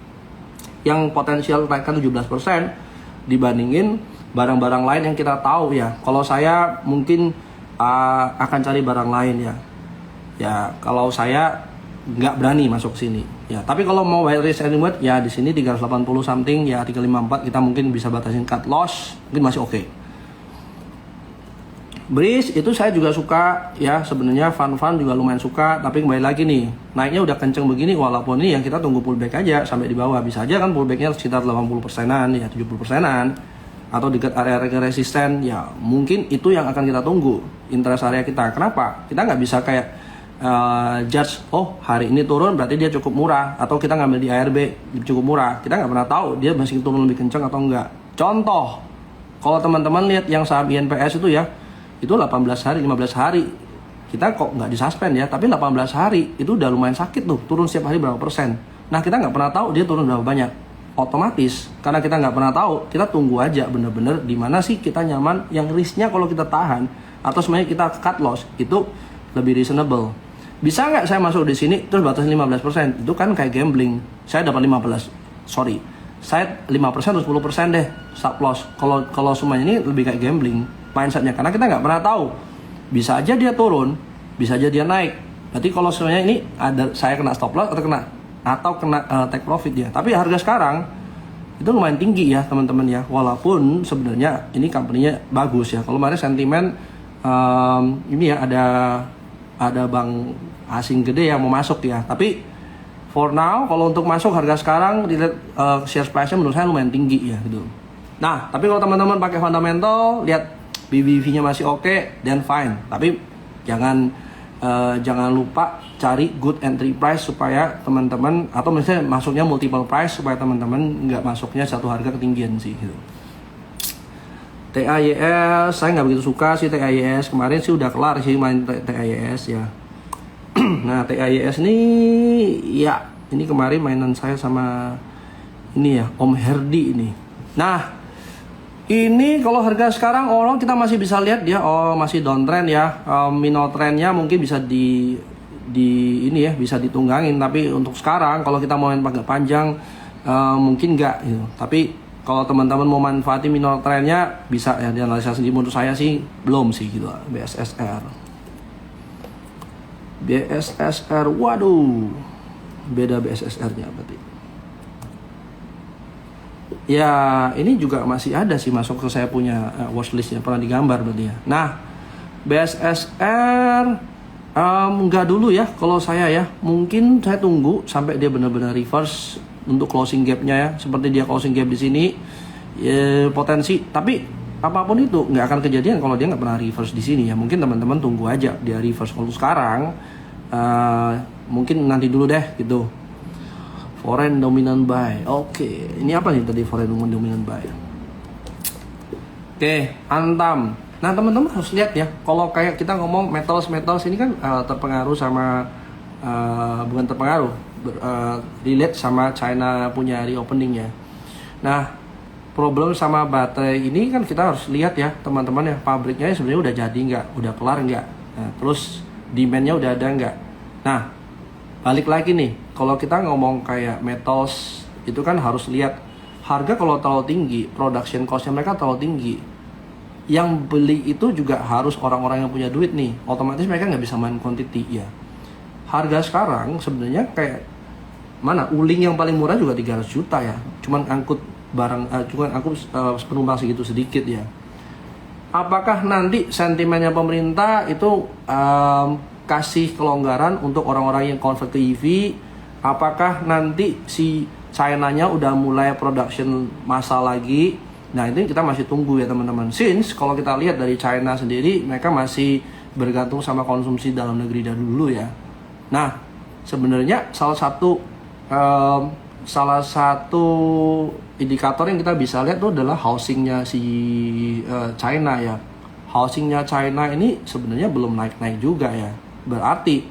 yang potensial naikkan 17% dibandingin barang-barang lain yang kita tahu ya? Kalau saya mungkin akan cari barang lain ya. Ya, kalau saya nggak berani masuk sini ya. Tapi kalau mau risk and reward ya di sini 380 something ya, 354 kita mungkin bisa batasin cut loss, mungkin masih oke. Breeze itu saya juga suka ya, sebenarnya fun juga lumayan suka. Tapi kembali lagi nih, naiknya udah kenceng begini, walaupun ini yang kita tunggu pullback aja sampai di bawah. Bisa aja kan pullbacknya sekitar 80%-an ya, 70%-an, atau dekat area resisten ya, mungkin itu yang akan kita tunggu interest area kita. Kenapa? Kita nggak bisa kayak judge, oh hari ini turun berarti dia cukup murah, atau kita ngambil di ARB cukup murah. Kita nggak pernah tahu dia masih turun lebih kencang atau enggak. Contoh, kalau teman-teman lihat yang saham INPS itu ya, itu 18 hari, 15 hari kita kok nggak disuspend ya, tapi 18 hari itu udah lumayan sakit tuh, turun setiap hari berapa persen. Nah, kita nggak pernah tahu dia turun berapa banyak. Otomatis karena kita nggak pernah tahu, kita tunggu aja bener-bener di mana sih kita nyaman, yang risknya kalau kita tahan atau sebenarnya kita cut loss itu lebih reasonable. Bisa nggak saya masuk di sini terus batas 15%? Itu kan kayak gambling. Saya dapat 5% terus 10% deh stop loss. Kalau semuanya ini lebih kayak gambling mindsetnya, karena kita nggak pernah tahu. Bisa aja dia turun, bisa aja dia naik. Berarti kalau semuanya ini ada, saya kena stop loss atau kena take profit ya. Tapi harga sekarang itu lumayan tinggi ya teman-teman ya. Walaupun sebenarnya ini company-nya bagus ya. Kalau kemarin sentimen ini ya, ada bank asing gede yang mau masuk ya. Tapi for now kalau untuk masuk harga sekarang dilihat share price-nya menurut saya lumayan tinggi ya gitu. Nah, tapi kalau teman-teman pakai fundamental, lihat BBV-nya masih oke, then fine. Tapi jangan lupa cari good entry price supaya teman-teman, atau misalnya masuknya multiple price supaya teman-teman nggak masuknya satu harga ketinggian sih gitu. TAYS saya nggak begitu suka sih. TAYS kemarin sih udah kelar sih main TAYS ya. Nah, TAYS ini ya, ini kemarin mainan saya sama ini ya, Om Herdi ini. Nah, ini kalau harga sekarang orang kita masih bisa lihat dia masih downtrend ya. Minor trendnya mungkin bisa di ini ya, bisa ditunggangin. Tapi untuk sekarang kalau kita mau main agak panjang mungkin enggak gitu. Tapi kalau teman-teman mau manfaatin minor trendnya bisa ya dianalisa sendiri. Menurut saya sih belum sih gitu. BSSR, waduh, beda BSSR-nya berarti. Ya, ini juga masih ada sih masuk ke saya punya watchlist ya, pernah digambar berarti ya. Nah, BSSR Nggak dulu ya kalau saya ya, mungkin saya tunggu sampai dia benar-benar reverse untuk closing gapnya ya, seperti dia closing gap di sini ya, potensi. Tapi apapun itu nggak akan kejadian kalau dia nggak pernah reverse di sini ya. Mungkin teman-teman tunggu aja dia reverse. Kalau sekarang mungkin nanti dulu deh gitu. Foreign dominant buy. Oke, ini apa nih tadi foreign dominant buy? Oke, Antam. Nah teman-teman harus lihat ya, kalau kayak kita ngomong metals ini kan terpengaruh sama bukan terpengaruh, relate sama China punya reopening ya. Nah problem sama baterai ini kan kita harus lihat ya teman-teman ya, pabriknya sebenarnya udah jadi nggak, udah kelar nggak, nah, terus demandnya udah ada nggak. Nah balik lagi nih, kalau kita ngomong kayak metals itu kan harus lihat harga. Kalau terlalu tinggi, production costnya mereka terlalu tinggi, yang beli itu juga harus orang-orang yang punya duit nih, otomatis mereka nggak bisa main quantity ya. Harga sekarang sebenarnya kayak mana, uling yang paling murah juga 300 juta ya, cuman angkut barang, cuman angkut penumpang segitu sedikit ya. Apakah nanti sentimennya pemerintah itu kasih kelonggaran untuk orang-orang yang convert ke EV? Apakah nanti si China-nya udah mulai production massal lagi? Nah itu kita masih tunggu ya teman-teman. Since kalau kita lihat dari China sendiri, mereka masih bergantung sama konsumsi dalam negeri dari dulu ya. Nah sebenarnya salah satu indikator yang kita bisa lihat itu adalah housingnya si China ya. Housingnya China ini sebenarnya belum naik-naik juga ya. Berarti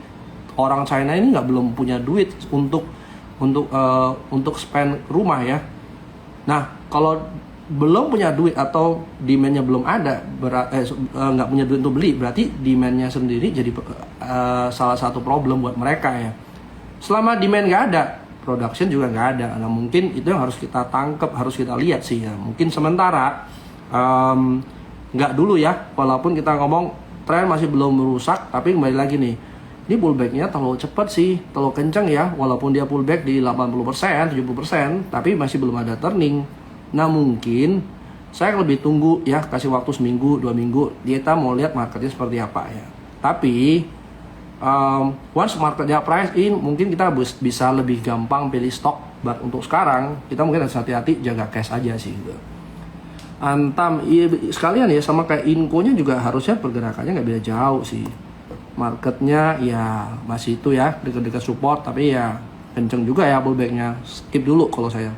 orang China ini belum punya duit untuk spend rumah ya. Nah kalau belum punya duit atau demandnya belum ada, nggak punya duit untuk beli, berarti demandnya sendiri jadi salah satu problem buat mereka ya. Selama demand nggak ada, production juga nggak ada. Nah mungkin itu yang harus kita tangkap, harus kita lihat sih ya. Mungkin sementara nggak dulu ya, walaupun kita ngomong tren masih belum merusak, tapi kembali lagi nih, ini pullbacknya terlalu cepat sih, terlalu kencang ya. Walaupun dia pullback di 80%, 70%, tapi masih belum ada turning. Nah mungkin saya lebih tunggu ya, kasih waktu seminggu, 2 minggu, kita mau lihat marketnya seperti apa ya. Tapi once marketnya price in, mungkin kita bisa lebih gampang pilih stok. But untuk sekarang kita mungkin harus hati-hati, jaga cash aja sih gitu. Antam iya, sekalian ya, sama kayak Inco-nya juga harusnya pergerakannya nggak beda jauh sih. Marketnya ya masih itu ya, dekat-dekat support, tapi ya kenceng juga ya pullbacknya. Skip dulu kalau saya.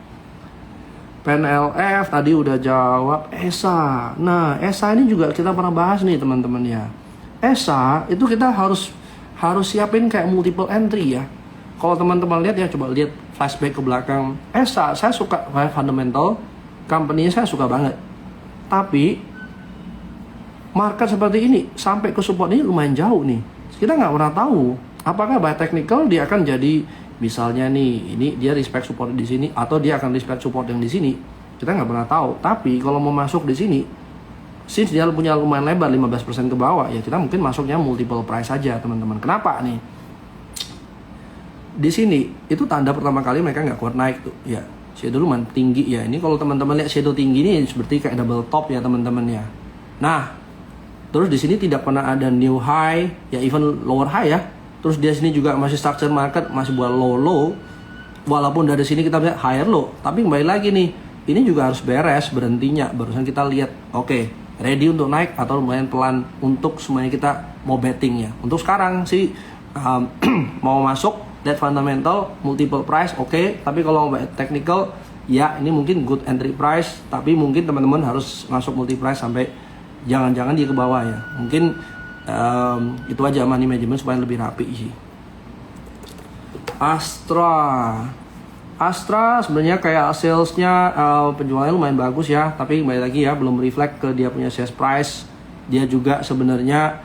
PNLF tadi udah jawab. ESA, nah ESA ini juga kita pernah bahas nih teman-teman ya. ESA itu kita harus siapin kayak multiple entry ya. Kalau teman-teman lihat ya, coba lihat flashback ke belakang. ESA saya suka fundamental, company saya suka banget. Tapi market seperti ini sampai ke support ini lumayan jauh nih. Kita nggak pernah tahu apakah by technical dia akan jadi, misalnya nih, ini dia respect support di sini atau dia akan respect support yang di sini. Kita nggak pernah tahu. Tapi kalau mau masuk di sini, since dia punya lumayan lebar 15% ke bawah, ya kita mungkin masuknya multiple price saja teman-teman. Kenapa nih? Di sini itu tanda pertama kali mereka nggak kuat naik tuh. Ya, shadow lumayan tinggi ya. Ini kalau teman-teman lihat shadow tinggi ini seperti kayak double top ya teman-teman ya. Nah, terus di sini tidak pernah ada new high, ya even lower high ya. Terus dia sini juga masih structure market, masih buat low. Walaupun dari sini kita lihat higher low, tapi kembali lagi nih, ini juga harus beres berhentinya. Barusan kita lihat, oke, ready untuk naik atau lumayan pelan untuk semuanya kita mau betting ya. Untuk sekarang sih mau masuk that fundamental multiple price, oke. Tapi kalau technical, ya ini mungkin good entry price. Tapi mungkin teman-teman harus masuk multi price sampai jangan-jangan dia ke bawah ya. Mungkin itu aja money management supaya lebih rapi sih. Astra sebenarnya kayak salesnya penjualannya lumayan bagus ya, tapi kembali lagi ya belum reflect ke dia punya sales price. Dia juga sebenarnya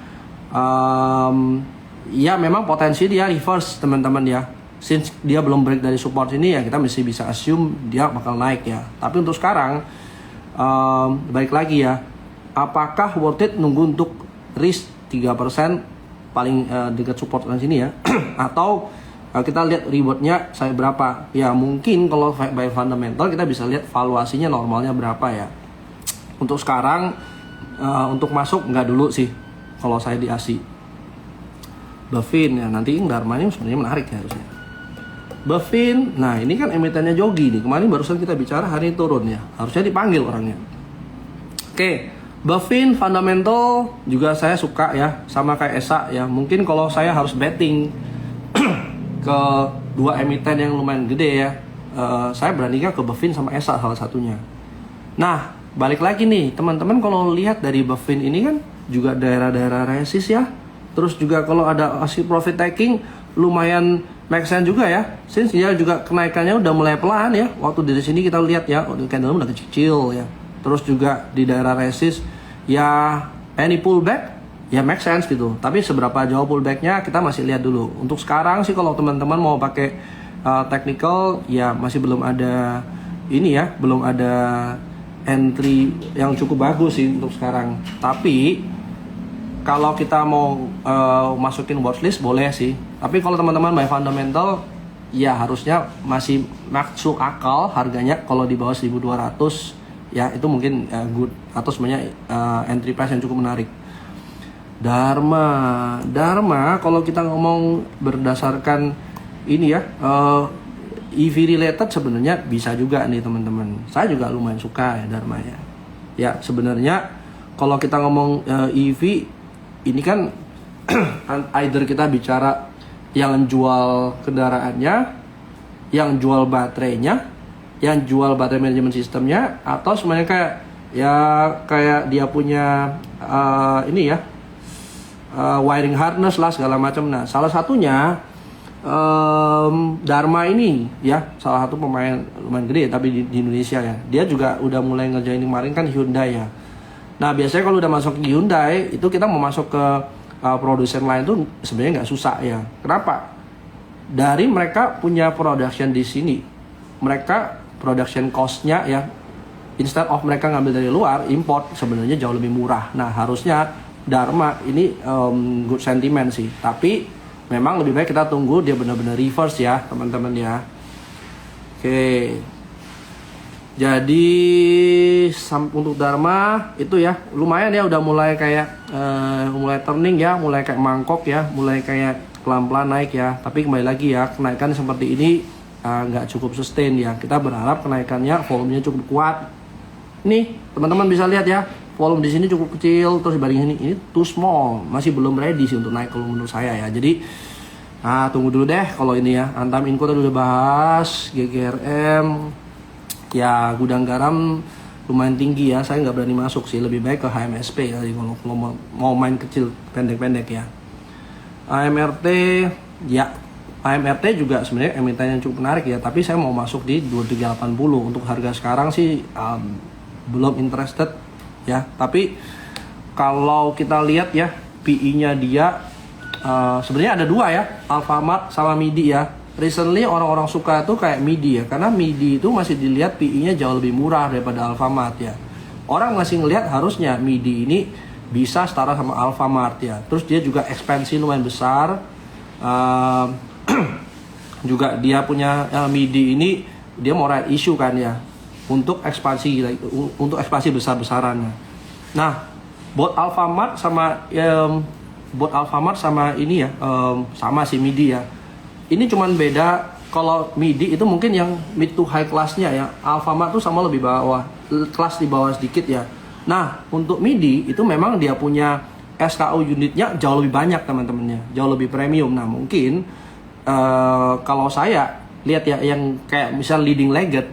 ya memang potensi dia reverse teman-teman ya. Since dia belum break dari support ini ya, kita masih bisa assume dia bakal naik ya. Tapi untuk sekarang balik lagi ya, apakah worth it nunggu untuk risk 3% paling dekat support di sini ya atau kita lihat rewardnya saya berapa ya. Mungkin kalau by fundamental kita bisa lihat valuasinya normalnya berapa ya. Untuk sekarang untuk masuk nggak dulu sih kalau saya di ASI. Buffin ya, nanti Dharma ini sebenarnya menarik ya harusnya. Buffin, nah ini kan emitennya Jogi nih. Kemarin barusan kita bicara hari ini turun ya, harusnya dipanggil orangnya. Oke, Buffin fundamental juga saya suka ya, sama kayak ESA ya. Mungkin kalau saya harus betting ke dua emiten yang lumayan gede ya, saya beranikan ke Buffin sama ESA salah satunya. Nah, balik lagi nih teman-teman, kalau lihat dari Buffin ini kan juga daerah-daerah resist ya. Terus juga kalau ada hasil profit taking lumayan make sense juga ya. Since dia juga kenaikannya udah mulai pelan ya. Waktu dari sini kita lihat ya, candle udah kecil ya. Terus juga di daerah resist ya, any pullback ya make sense gitu. Tapi seberapa jauh pullbacknya kita masih lihat dulu. Untuk sekarang sih kalau teman-teman mau pakai technical ya masih belum ada ini ya, belum ada entry yang cukup bagus sih untuk sekarang. Tapi kalau kita mau masukin watchlist boleh sih. Tapi kalau teman-teman buy fundamental ya harusnya masih masuk akal harganya kalau di bawah 1200 ya, itu mungkin good atau sebenarnya entry price yang cukup menarik. Dharma kalau kita ngomong berdasarkan ini ya, EV related sebenarnya bisa juga nih teman-teman. Saya juga lumayan suka ya Dharma ya. Ya sebenarnya kalau kita ngomong EV ini kan either kita bicara yang jual kendaraannya, yang jual baterainya, yang jual baterai manajemen sistemnya, atau semuanya kayak dia punya ini ya, wiring harness lah segala macam. Nah salah satunya Dharma ini ya, salah satu pemain lumayan gede tapi di Indonesia ya. Dia juga udah mulai ngerjain kemarin kan Hyundai ya. Nah biasanya kalau udah masuk ke Hyundai itu kita mau masuk ke produsen lain tuh sebenarnya nggak susah ya. Kenapa? Dari mereka punya production di sini, mereka production cost-nya ya, instead of mereka ngambil dari luar, import sebenarnya jauh lebih murah. Nah harusnya Dharma ini good sentiment sih. Tapi memang lebih baik kita tunggu dia benar-benar reverse ya teman-teman ya. Oke. Jadi untuk Dharma itu ya lumayan ya, udah mulai kayak mulai turning ya, mulai kayak mangkok ya, mulai kayak pelan-pelan naik ya. Tapi kembali lagi ya, kenaikan seperti ini nggak cukup sustain ya. Kita berharap kenaikannya volumenya cukup kuat. Nih teman-teman bisa lihat ya, volume di sini cukup kecil, terus dibanding ini too small, masih belum ready sih untuk naik kalau menurut saya ya. Jadi tunggu dulu deh kalau ini ya. Antam Inco tadi udah bahas, GGRM ya, gudang garam lumayan tinggi ya, saya nggak berani masuk sih, lebih baik ke HMSP ya kalau mau main kecil pendek-pendek ya. AMRT ya, AMRT juga sebenarnya emiten yang cukup menarik ya, tapi saya mau masuk di 2380 untuk harga sekarang sih belum interested ya. Tapi kalau kita lihat ya PI-nya dia sebenarnya ada dua ya, Alfamart sama MIDI ya. Recently orang-orang suka tuh kayak MIDI ya, karena MIDI itu masih dilihat PI-nya jauh lebih murah daripada Alfamart ya. Orang masih ngelihat harusnya MIDI ini bisa setara sama Alfamart ya. Terus dia juga ekspansi lumayan besar. Juga dia punya MIDI ini dia mau right issue kan ya, untuk ekspansi besar-besarannya. Nah, buat Alfamart sama ini ya, sama si MIDI ya. Ini cuman beda, kalau MIDI itu mungkin yang mid to high class-nya ya. Alfamart tuh sama lebih bawah, kelas di bawah sedikit ya. Nah, untuk MIDI itu memang dia punya SKU unitnya jauh lebih banyak teman-temannya, jauh lebih premium. Nah, mungkin kalau saya lihat ya yang kayak misal leading lagged,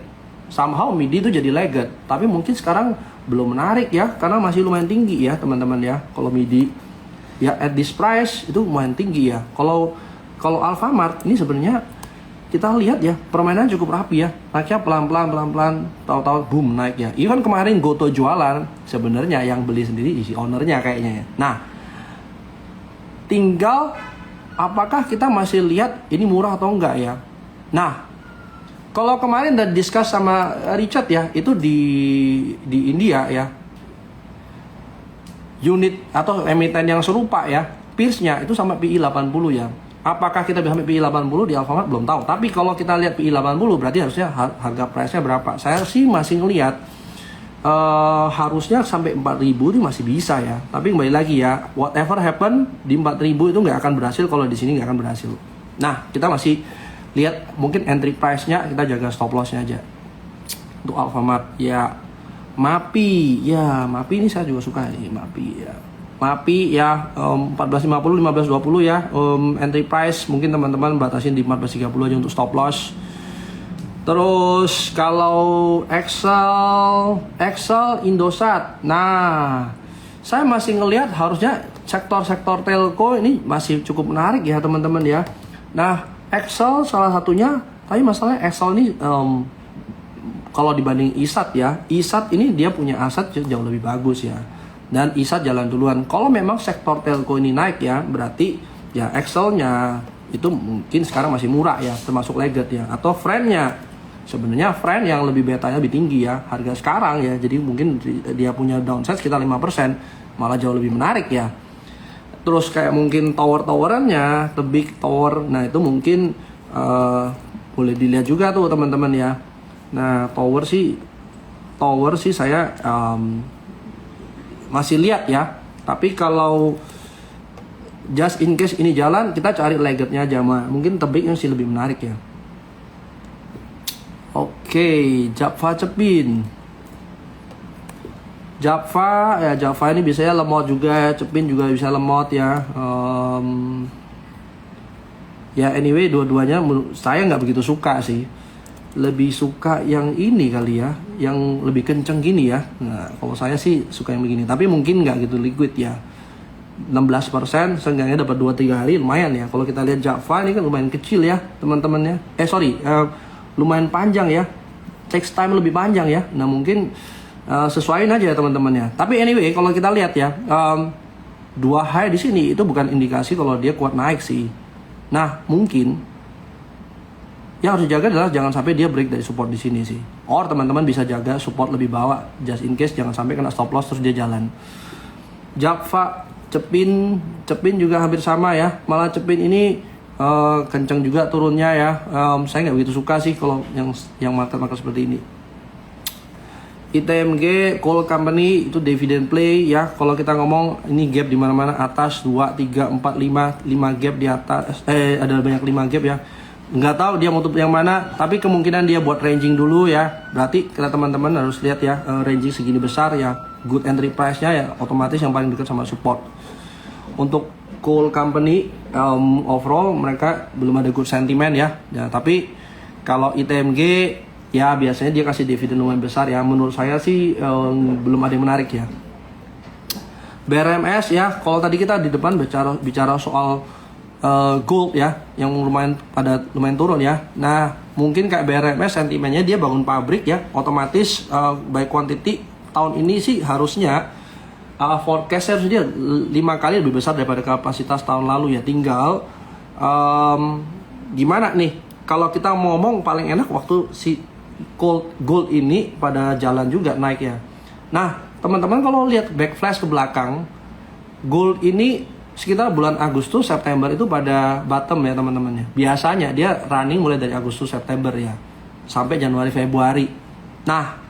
somehow MIDI itu jadi lagged. Tapi mungkin sekarang belum menarik ya, karena masih lumayan tinggi ya teman-teman ya. Kalau MIDI ya at this price itu lumayan tinggi ya. Kalau Alfamart ini sebenarnya kita lihat ya permainan cukup rapi ya, naiknya pelan-pelan, tahu-tahu boom naik ya. Even kemarin Goto jualan, sebenarnya yang beli sendiri isi ownernya kayaknya ya. Nah, tinggal apakah kita masih lihat ini murah atau enggak ya. Nah, kalau kemarin udah discuss sama Richard ya, itu di India ya, unit atau emiten yang serupa ya, peers-nya itu sama PI 80 ya. Apakah kita bisa sampai PI 80 di Alfamart belum tahu. Tapi kalau kita lihat PI 80 berarti harusnya harga price-nya berapa. Saya sih masih ngelihat harusnya sampai 4.000 itu masih bisa ya. Tapi kembali lagi ya, whatever happen di 4.000 itu nggak akan berhasil kalau di sini nggak akan berhasil. Nah, kita masih lihat mungkin entry price-nya, kita jaga stop loss-nya aja. Untuk Alfamart ya, MAPI ini saya juga suka nih, MAPI ya 14.50 15.20 ya, entry price mungkin teman-teman batasin di 14.30 aja untuk stop loss. Terus kalau Excel Indosat, nah saya masih ngelihat harusnya sektor-sektor telco ini masih cukup menarik ya teman-teman ya. Nah Excel salah satunya, tapi masalahnya Excel ini kalau dibanding ISAT ya, ISAT ini dia punya aset jauh lebih bagus ya. Dan ISAT jalan duluan. Kalau memang sektor telco ini naik ya, berarti ya Excel-nya itu mungkin sekarang masih murah ya, termasuk Leggett ya. Atau Friend-nya, sebenarnya Friend yang lebih betanya lebih tinggi ya, harga sekarang ya. Jadi mungkin dia punya downside sekitar 5%, malah jauh lebih menarik ya. Terus kayak mungkin tower-towerannya, The Big Tower, nah itu mungkin boleh dilihat juga tuh teman-teman ya. Nah tower sih saya masih lihat ya. Tapi kalau just in case ini jalan, kita cari Leggett-nya aja mah. Mungkin The Big sih lebih menarik ya. Oke, Java Cepin. Java ini biasanya lemot juga, Cepin juga bisa lemot ya. Ya anyway, dua-duanya saya nggak begitu suka sih. Lebih suka yang ini kali ya, yang lebih kenceng gini ya. Nah, kalau saya sih suka yang begini, tapi mungkin nggak gitu liquid ya. 16%, seenggaknya dapat 2-3 hari lumayan ya. Kalau kita lihat Java ini kan lumayan kecil ya teman-teman ya. Lumayan panjang ya. Takes time lebih panjang ya. Nah mungkin sesuaiin aja ya teman-teman ya. Tapi anyway kalau kita lihat ya, 2 high di sini itu bukan indikasi kalau dia kuat naik sih. Nah mungkin yang harus dijaga adalah jangan sampai dia break dari support di sini sih. Or teman-teman bisa jaga support lebih bawah, just in case jangan sampai kena stop loss terus dia jalan. Java, Cepin juga hampir sama ya. Malah Cepin ini kencang juga turunnya ya. Saya nggak begitu suka sih kalau yang market seperti ini. ITMG, Coal Company itu dividend play ya. Kalau kita ngomong ini gap di mana-mana atas 2, 3, 4, 5 gap di atas. Ada banyak 5 gap ya. Nggak tahu dia mau tutup yang mana, tapi kemungkinan dia buat ranging dulu ya. Berarti kita teman-teman harus lihat ya, ranging segini besar ya, good entry price-nya ya otomatis yang paling dekat sama support. Untuk Coal Company overall mereka belum ada good sentiment ya. Tapi kalau ITMG ya biasanya dia kasih dividen lumayan besar ya. Menurut saya sih belum ada yang menarik ya. BRMS ya, kalau tadi kita di depan bicara soal gold ya, yang lumayan turun ya. Nah mungkin kayak BRMS sentimennya dia bangun pabrik ya, otomatis by quantity tahun ini sih harusnya forecastnya harusnya 5 kali lebih besar daripada kapasitas tahun lalu ya. Tinggal gimana nih kalau kita ngomong paling enak waktu si gold ini pada jalan juga naik ya. Nah teman-teman kalau lihat back flash ke belakang, gold ini sekitar bulan Agustus September itu pada bottom ya teman-teman ya. Biasanya dia running mulai dari Agustus September ya sampai Januari Februari. Nah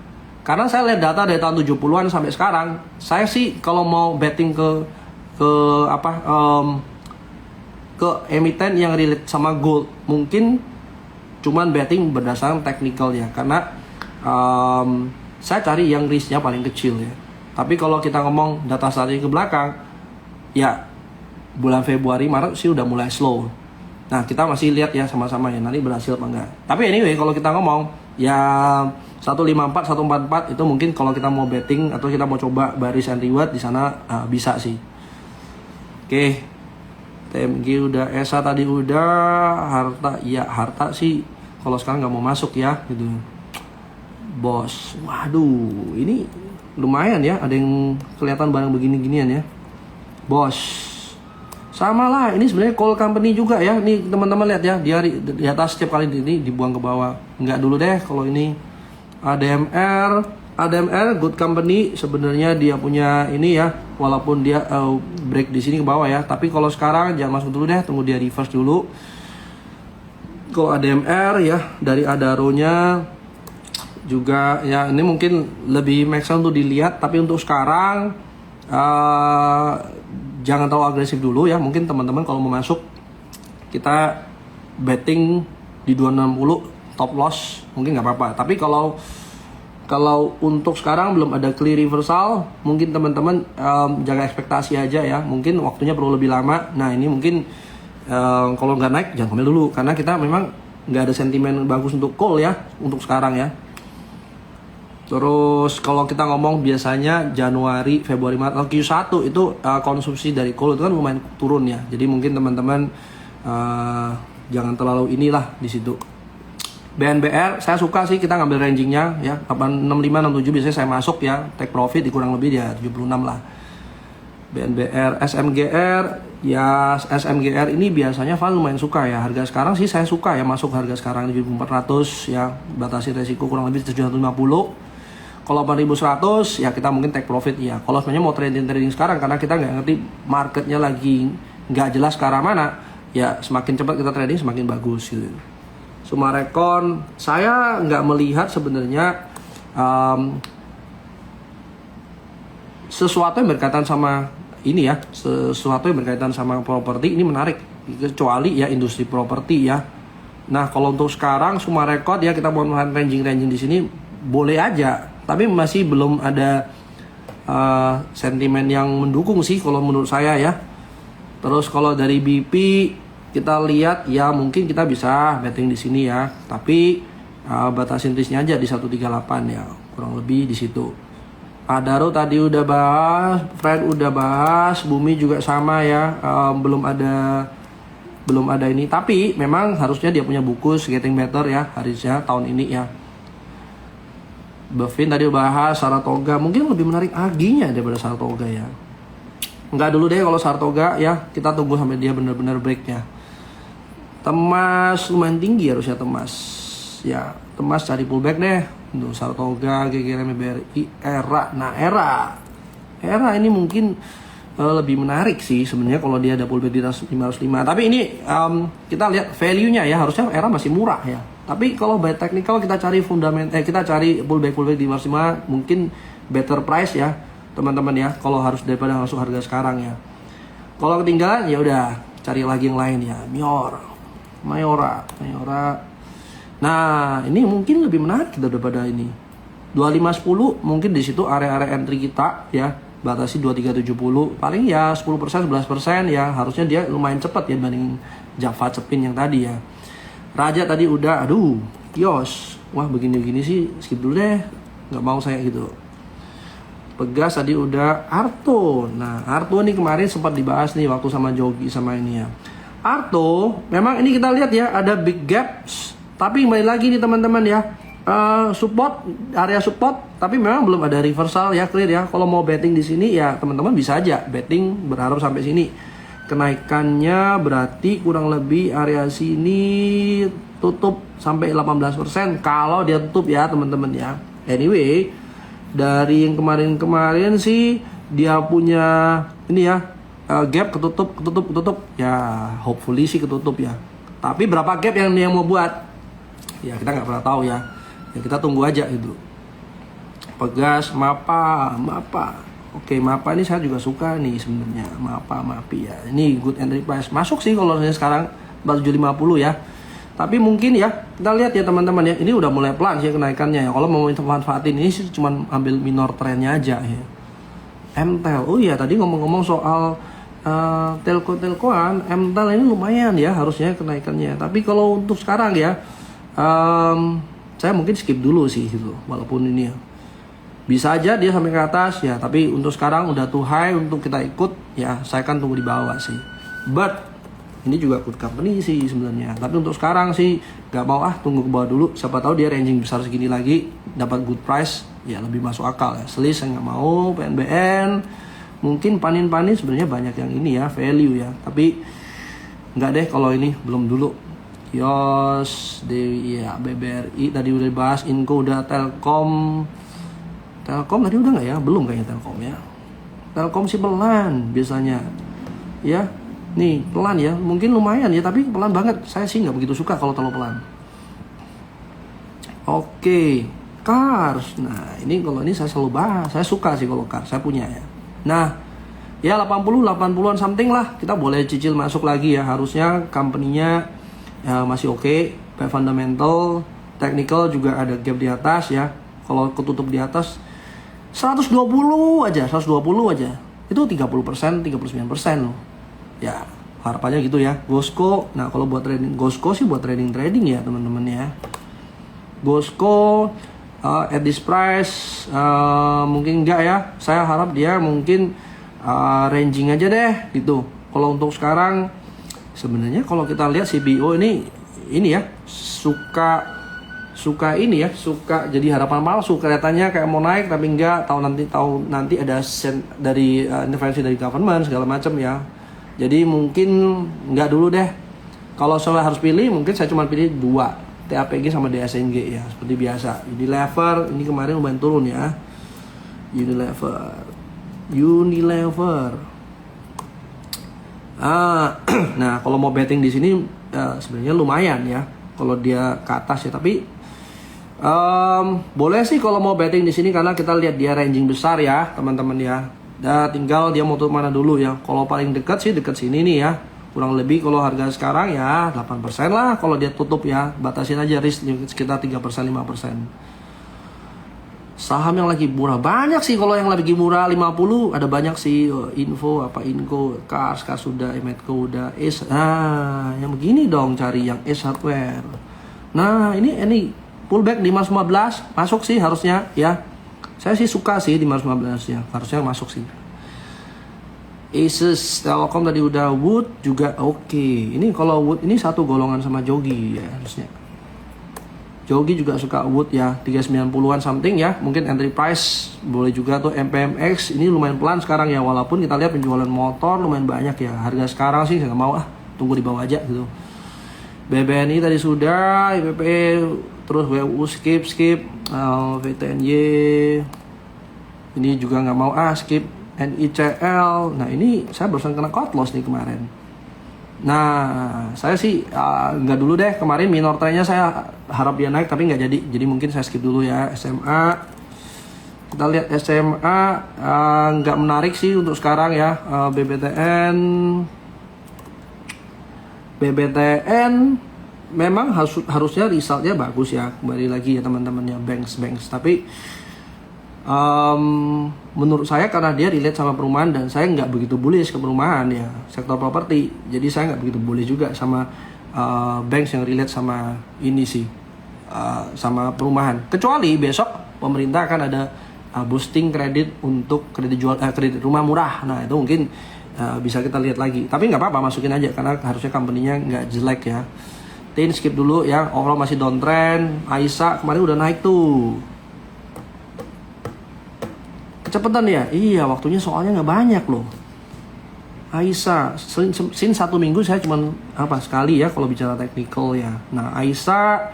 karena saya lihat data dari tahun 70-an sampai sekarang, saya sih kalau mau betting ke emiten yang relate sama gold, mungkin cuman betting berdasarkan technical ya. Karena saya cari yang risknya paling kecil ya. Tapi kalau kita ngomong data strategi ke belakang, ya bulan Februari Maret sih udah mulai slow. Nah kita masih lihat ya sama-sama ya nanti berhasil apa enggak. Tapi anyway kalau kita ngomong ya 154, 144 itu mungkin kalau kita mau betting atau kita mau coba baris and reward di sana bisa sih. Oke, TMG udah, ESA tadi udah, Harta sih kalau sekarang nggak mau masuk ya gitu. Bos, waduh ini lumayan ya, ada yang kelihatan barang begini-ginian ya. Bos sama lah, ini sebenarnya Coal Company juga ya. Nih teman-teman lihat ya, dia di atas setiap kali ini dibuang ke bawah. Enggak dulu deh kalau ini. ADMR Good Company sebenarnya dia punya ini ya, walaupun dia break di sini ke bawah ya. Tapi kalau sekarang jangan masuk dulu deh, tunggu dia reverse dulu. Kalau ADMR ya dari Adaro-nya juga ya, ini mungkin lebih make sense untuk dilihat, tapi untuk sekarang jangan terlalu agresif dulu ya. Mungkin teman-teman kalau mau masuk, kita betting di 260 top loss mungkin nggak apa-apa. Tapi kalau untuk sekarang belum ada clear reversal, mungkin teman-teman jaga ekspektasi aja ya. Mungkin waktunya perlu lebih lama. Nah ini mungkin kalau nggak naik jangan ambil dulu, karena kita memang nggak ada sentimen bagus untuk call ya untuk sekarang ya. Terus kalau kita ngomong biasanya Januari, Februari, Maret, Q1 itu konsumsi dari call itu kan lumayan turun ya. Jadi mungkin teman-teman jangan terlalu inilah di situ. BNBR saya suka sih, kita ngambil rangingnya ya 865 67 biasanya saya masuk ya, take profit di kurang lebih ya 76 lah. BNBR, SMGR ya, SMGR ini biasanya Van lumayan suka ya. Harga sekarang sih saya suka ya, masuk harga sekarang 7400 ya, batasi resiko kurang lebih 750. Kalau 4100 ya kita mungkin take profit ya. Kalau sebenarnya mau trading sekarang, karena kita nggak ngerti marketnya lagi nggak jelas ke arah mana, ya semakin cepat kita trading semakin bagus gitu. Sumarekon saya nggak melihat sebenarnya sesuatu yang berkaitan sama ini ya, sesuatu yang berkaitan sama properti ini menarik, kecuali ya industri properti ya. Nah kalau untuk sekarang Sumarekon ya, kita mau melihat ranging di sini boleh aja, tapi masih belum ada sentimen yang mendukung sih kalau menurut saya ya. Terus kalau dari BP kita lihat ya, mungkin kita bisa betting di sini ya, tapi batasin risknya aja di 138 ya, kurang lebih di situ. Adaro tadi udah bahas, Fred udah bahas, Bumi juga sama ya, belum ada ini, tapi memang harusnya dia punya buku Getting Better ya, harusnya tahun ini ya. Buffin tadi bahas, Saratoga mungkin lebih menarik aginya daripada Saratoga ya. Enggak dulu deh kalau Saratoga ya, kita tunggu sampai dia benar-benar breaknya. Temas lumayan tinggi harusnya Temas ya, Temas cari pullback deh untuk Saratoga, GGRM, BRI, ERA. Nah ERA ini mungkin lebih menarik sih sebenarnya kalau dia ada pullback di 505. Tapi ini kita lihat value-nya ya, harusnya ERA masih murah ya. Tapi kalau by technical kita cari kita cari pullback di 505 mungkin better price ya teman-teman ya, kalau harus daripada masuk harga sekarang ya. Kalau ketinggalan ya udah cari lagi yang lain ya, Mayora. Nah ini mungkin lebih menarik daripada ini. 2510 mungkin di situ area-area entry kita ya, batasi 2370 paling ya 10% 11% ya, harusnya dia lumayan cepat ya dibanding Java Cepin yang tadi ya. Raja tadi udah, aduh Kios, wah begini-begini sih skip dulu deh, nggak mau saya gitu. Pegas tadi udah. Arto, nah Arto nih kemarin sempat dibahas nih waktu sama Jogi sama ini ya. Arto memang ini kita lihat ya ada big gaps, tapi kembali lagi nih teman-teman ya, area support, tapi memang belum ada reversal ya, clear ya. Kalau mau betting di sini ya teman-teman bisa aja betting, berharap sampai sini. Kenaikannya berarti kurang lebih area sini tutup sampai 18% kalau dia tutup ya teman-teman ya. Anyway, dari yang kemarin sih dia punya ini ya, gap ketutup ya, hopefully sih ketutup ya. Tapi berapa gap yang mau buat ya kita nggak pernah tahu ya. Ya kita tunggu aja gitu. Pegas, Mapa. Oke, Mapa ini saya juga suka nih sebenarnya, Mapi ya. Ini good entry price. Masuk sih kalau saya sekarang 4750 ya. Tapi mungkin ya, kita lihat ya teman-teman ya. Ini udah mulai pelan sih kenaikannya ya. Kalau mau manfaatin ini sih cuma ambil minor trendnya aja ya. MTEL. Oh iya, tadi ngomong-ngomong soal telco-telcoan, MTEL ini lumayan ya harusnya kenaikannya. Tapi kalau untuk sekarang ya, saya mungkin skip dulu sih gitu. Walaupun ini ya, bisa aja dia sampai ke atas ya, tapi untuk sekarang udah too high untuk kita ikut ya, saya kan tunggu di bawah sih. But ini juga good company sih sebenarnya, tapi untuk sekarang sih gak mau tunggu ke bawah dulu, siapa tahu dia ranging besar segini lagi dapat good price ya, lebih masuk akal ya. Selis saya nggak mau. PNBN mungkin panin sebenarnya banyak yang ini ya, value ya, tapi nggak deh kalau ini belum dulu. Yos, Dewi ya, BBRI tadi udah dibahas, Inco udah, Telkom tadi udah nggak ya? Belum kayaknya Telkom ya. Telkom sih pelan biasanya ya. Nih pelan ya, mungkin lumayan ya, tapi pelan banget. Saya sih nggak begitu suka kalau terlalu pelan. Oke, Cars. Nah, ini kalau ini saya selalu bahas. Saya suka sih kalau Cars, saya punya ya. Nah, ya 80-an something lah. Kita boleh cicil masuk lagi ya. Harusnya company-nya ya, masih oke. Fundamental, technical juga ada gap di atas ya. Kalau ketutup di atas 120 aja. Itu 30%, 39% loh. Ya, harapannya gitu ya. Gosco, nah kalau buat trading, Gosco sih buat trading ya teman-teman ya. Gosco at this price mungkin enggak ya. Saya harap dia mungkin ranging aja deh gitu. Kalau untuk sekarang sebenarnya kalau kita lihat CBO ini ya suka ini ya, suka jadi harapan palsu. Kelihatannya kayak mau naik tapi enggak, tahu nanti ada dari intervensi dari government segala macam ya. Jadi mungkin enggak dulu deh. Kalau saya harus pilih, mungkin saya cuma pilih 2, TAPG sama DSNG ya, seperti biasa. Unilever ini kemarin lumayan turun ya. Unilever. Nah, kalau mau betting di sini sebenarnya lumayan ya. Kalau dia ke atas ya, tapi boleh sih kalau mau betting di sini karena kita lihat dia ranging besar ya, teman-teman ya. Tinggal dia mau tutup mana dulu ya. Kalau paling dekat sih dekat sini nih ya. Kurang lebih kalau harga sekarang ya 8% lah kalau dia tutup ya. Batasin aja risk sekitar 3%, 5%. Saham yang lagi murah banyak sih. Kalau yang lagi murah 50 ada banyak sih. Inco, Cars sudah, Emetco udah, Ace. Nah, yang begini dong cari yang Ace Hardware. Nah, ini pullback di 515 masuk sih harusnya ya. Saya sih suka sih di 515 ya. Harusnya masuk sih. Asus, Telkom tadi udah, Wood juga oke. Ini kalau Wood ini satu golongan sama Jogi ya harusnya. Jogi juga suka Wood ya, 390-an something ya. Mungkin entry price boleh juga tuh. MPMX ini lumayan pelan sekarang ya, walaupun kita lihat penjualan motor lumayan banyak ya. Harga sekarang sih saya nggak mau tunggu di bawah aja gitu. BBNI tadi sudah, IPP terus WU skip, VTNY ini juga nggak mau skip. NICL, nah ini saya barusan kena cut loss nih kemarin. Nah, saya sih nggak dulu deh. Kemarin minor trendnya saya harap dia naik tapi nggak jadi. Jadi mungkin saya skip dulu ya. SMA, kita lihat SMA nggak menarik sih untuk sekarang ya. BBTN memang harusnya resultnya bagus ya. Kembali lagi ya teman-teman ya, banks. Tapi menurut saya karena dia relate sama perumahan dan saya nggak begitu bullish ke perumahan ya, sektor properti. Jadi saya nggak begitu bullish juga sama banks yang relate sama ini sih, sama perumahan. Kecuali besok pemerintah akan ada boosting kredit untuk kredit rumah murah. Nah itu mungkin bisa kita lihat lagi. Tapi nggak apa-apa, masukin aja karena harusnya company-nya nggak jelek ya. Tin skip dulu ya, overall masih downtrend. Aisa kemarin udah naik tuh. Kecepatan ya? Iya, waktunya soalnya nggak banyak loh. Aisa, sin 1 minggu saya cuman sekali ya kalau bicara technical ya. Nah, Aisa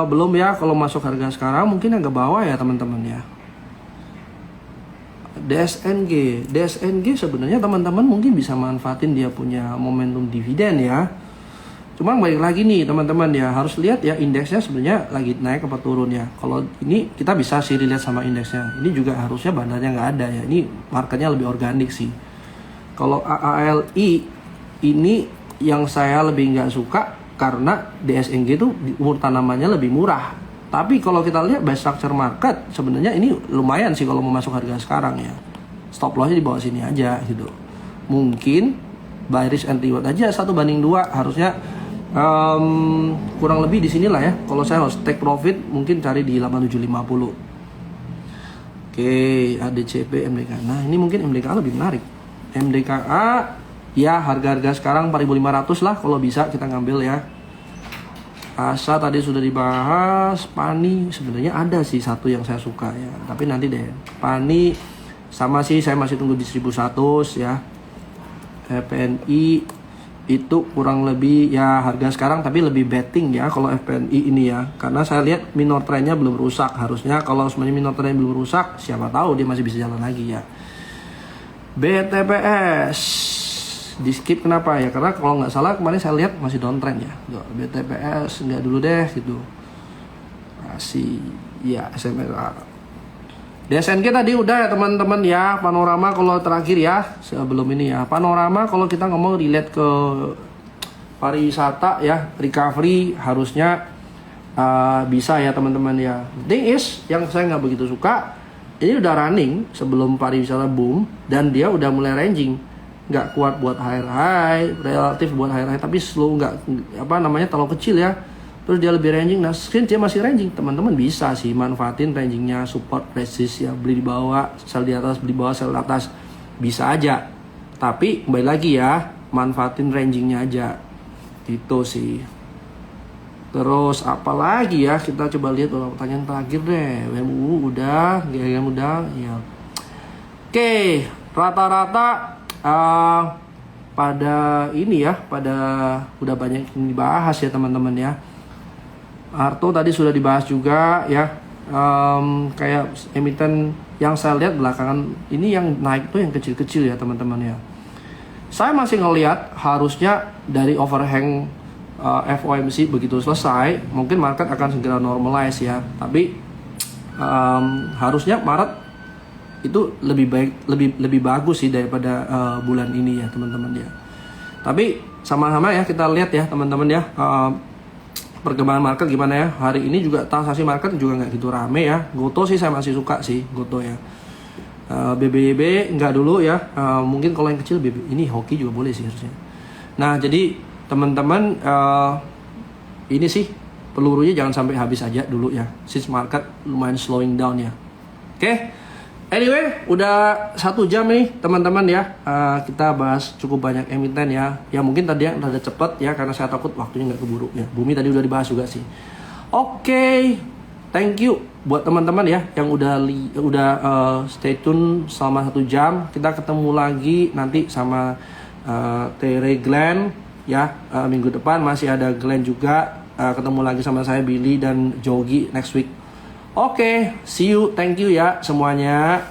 belum ya kalau masuk harga sekarang mungkin agak bawah ya teman-teman ya. DSNG sebenarnya teman-teman mungkin bisa manfaatin dia punya momentum dividen ya. Cuma balik lagi nih teman-teman ya, harus lihat ya indeksnya sebenarnya lagi naik apa turun ya. Kalau ini kita bisa sih lihat sama indeksnya. Ini juga harusnya bandarnya nggak ada ya. Ini marketnya lebih organik sih. Kalau AALI ini yang saya lebih nggak suka karena DSNG itu umur tanamannya lebih murah. Tapi kalau kita lihat by structure market sebenarnya ini lumayan sih kalau mau masuk harga sekarang ya. Stop lossnya di bawah sini aja gitu. Mungkin buy risk and reward aja 1:2 harusnya. Kurang lebih di sinilah ya. Kalau saya harus take profit mungkin cari di 8750. Oke, ADCP, MDK. Nah, ini mungkin MDKA lebih menarik. MDKA ya harga-harga sekarang 4.500 lah kalau bisa kita ngambil ya. Asa tadi sudah dibahas. Pani sebenarnya ada sih satu yang saya suka ya, tapi nanti deh. Pani sama sih saya masih tunggu di 1100 ya. FPNI itu kurang lebih ya harga sekarang tapi lebih betting ya kalau FPNI ini ya, karena saya lihat minor trendnya belum rusak. Harusnya kalau semuanya minor trend belum rusak, siapa tahu dia masih bisa jalan lagi ya. BTPS di skip kenapa ya, karena kalau nggak salah kemarin saya lihat masih downtrend ya. BTPS nggak dulu deh gitu, masih Iya, SMRA. DSNK tadi udah ya teman-teman ya. Panorama kalau terakhir ya, sebelum ini ya. Panorama kalau kita ngomong relate ke pariwisata ya, recovery harusnya bisa ya teman-teman ya. Thing is, yang saya nggak begitu suka, ini udah running sebelum pariwisata boom dan dia udah mulai ranging. Nggak kuat buat high, relatif buat high, tapi slow, nggak terlalu kecil ya. Terus dia lebih ranging, nah screen dia masih ranging, teman-teman bisa sih manfaatin rangingnya, support, resist ya, beli di bawah, sell di atas, beli di bawah, sell di atas, bisa aja. Tapi kembali lagi ya, manfaatin rangingnya aja, gitu sih. Terus apa lagi ya, kita coba lihat beberapa pertanyaan terakhir deh. WMU udah, GM udah, ya. Oke, rata-rata pada ini ya, pada udah banyak yang dibahas ya teman-teman ya. Arto tadi sudah dibahas juga ya, kayak emiten yang saya lihat belakangan ini yang naik tuh yang kecil-kecil ya teman-teman ya. Saya masih ngelihat harusnya dari overhang FOMC begitu selesai, mungkin market akan segera normalize ya. Tapi harusnya Maret itu lebih baik, lebih bagus sih daripada bulan ini ya teman-teman ya. Tapi sama-sama ya kita lihat ya teman-teman ya. Perkembangan market gimana ya. Hari ini juga transaksi market juga nggak gitu rame ya. Goto sih saya masih suka sih Goto ya. BBYB nggak dulu ya. Mungkin kalau yang kecil ini hoki juga boleh sih harusnya. Nah jadi teman-teman ini sih pelurunya jangan sampai habis aja dulu ya. Since market lumayan slowing down ya. Oke. Anyway, udah 1 jam nih teman-teman ya. Kita bahas cukup banyak emiten ya. Ya mungkin tadi yang rada cepet ya karena saya takut waktunya nggak keburu ya. Bumi tadi udah dibahas juga sih. Oke, thank you buat teman-teman ya yang udah stay tune selama 1 jam. Kita ketemu lagi nanti sama Tere Glenn ya. Minggu depan masih ada Glenn juga. Ketemu lagi sama saya Billy dan Jogi next week. Oke, see you, thank you ya semuanya.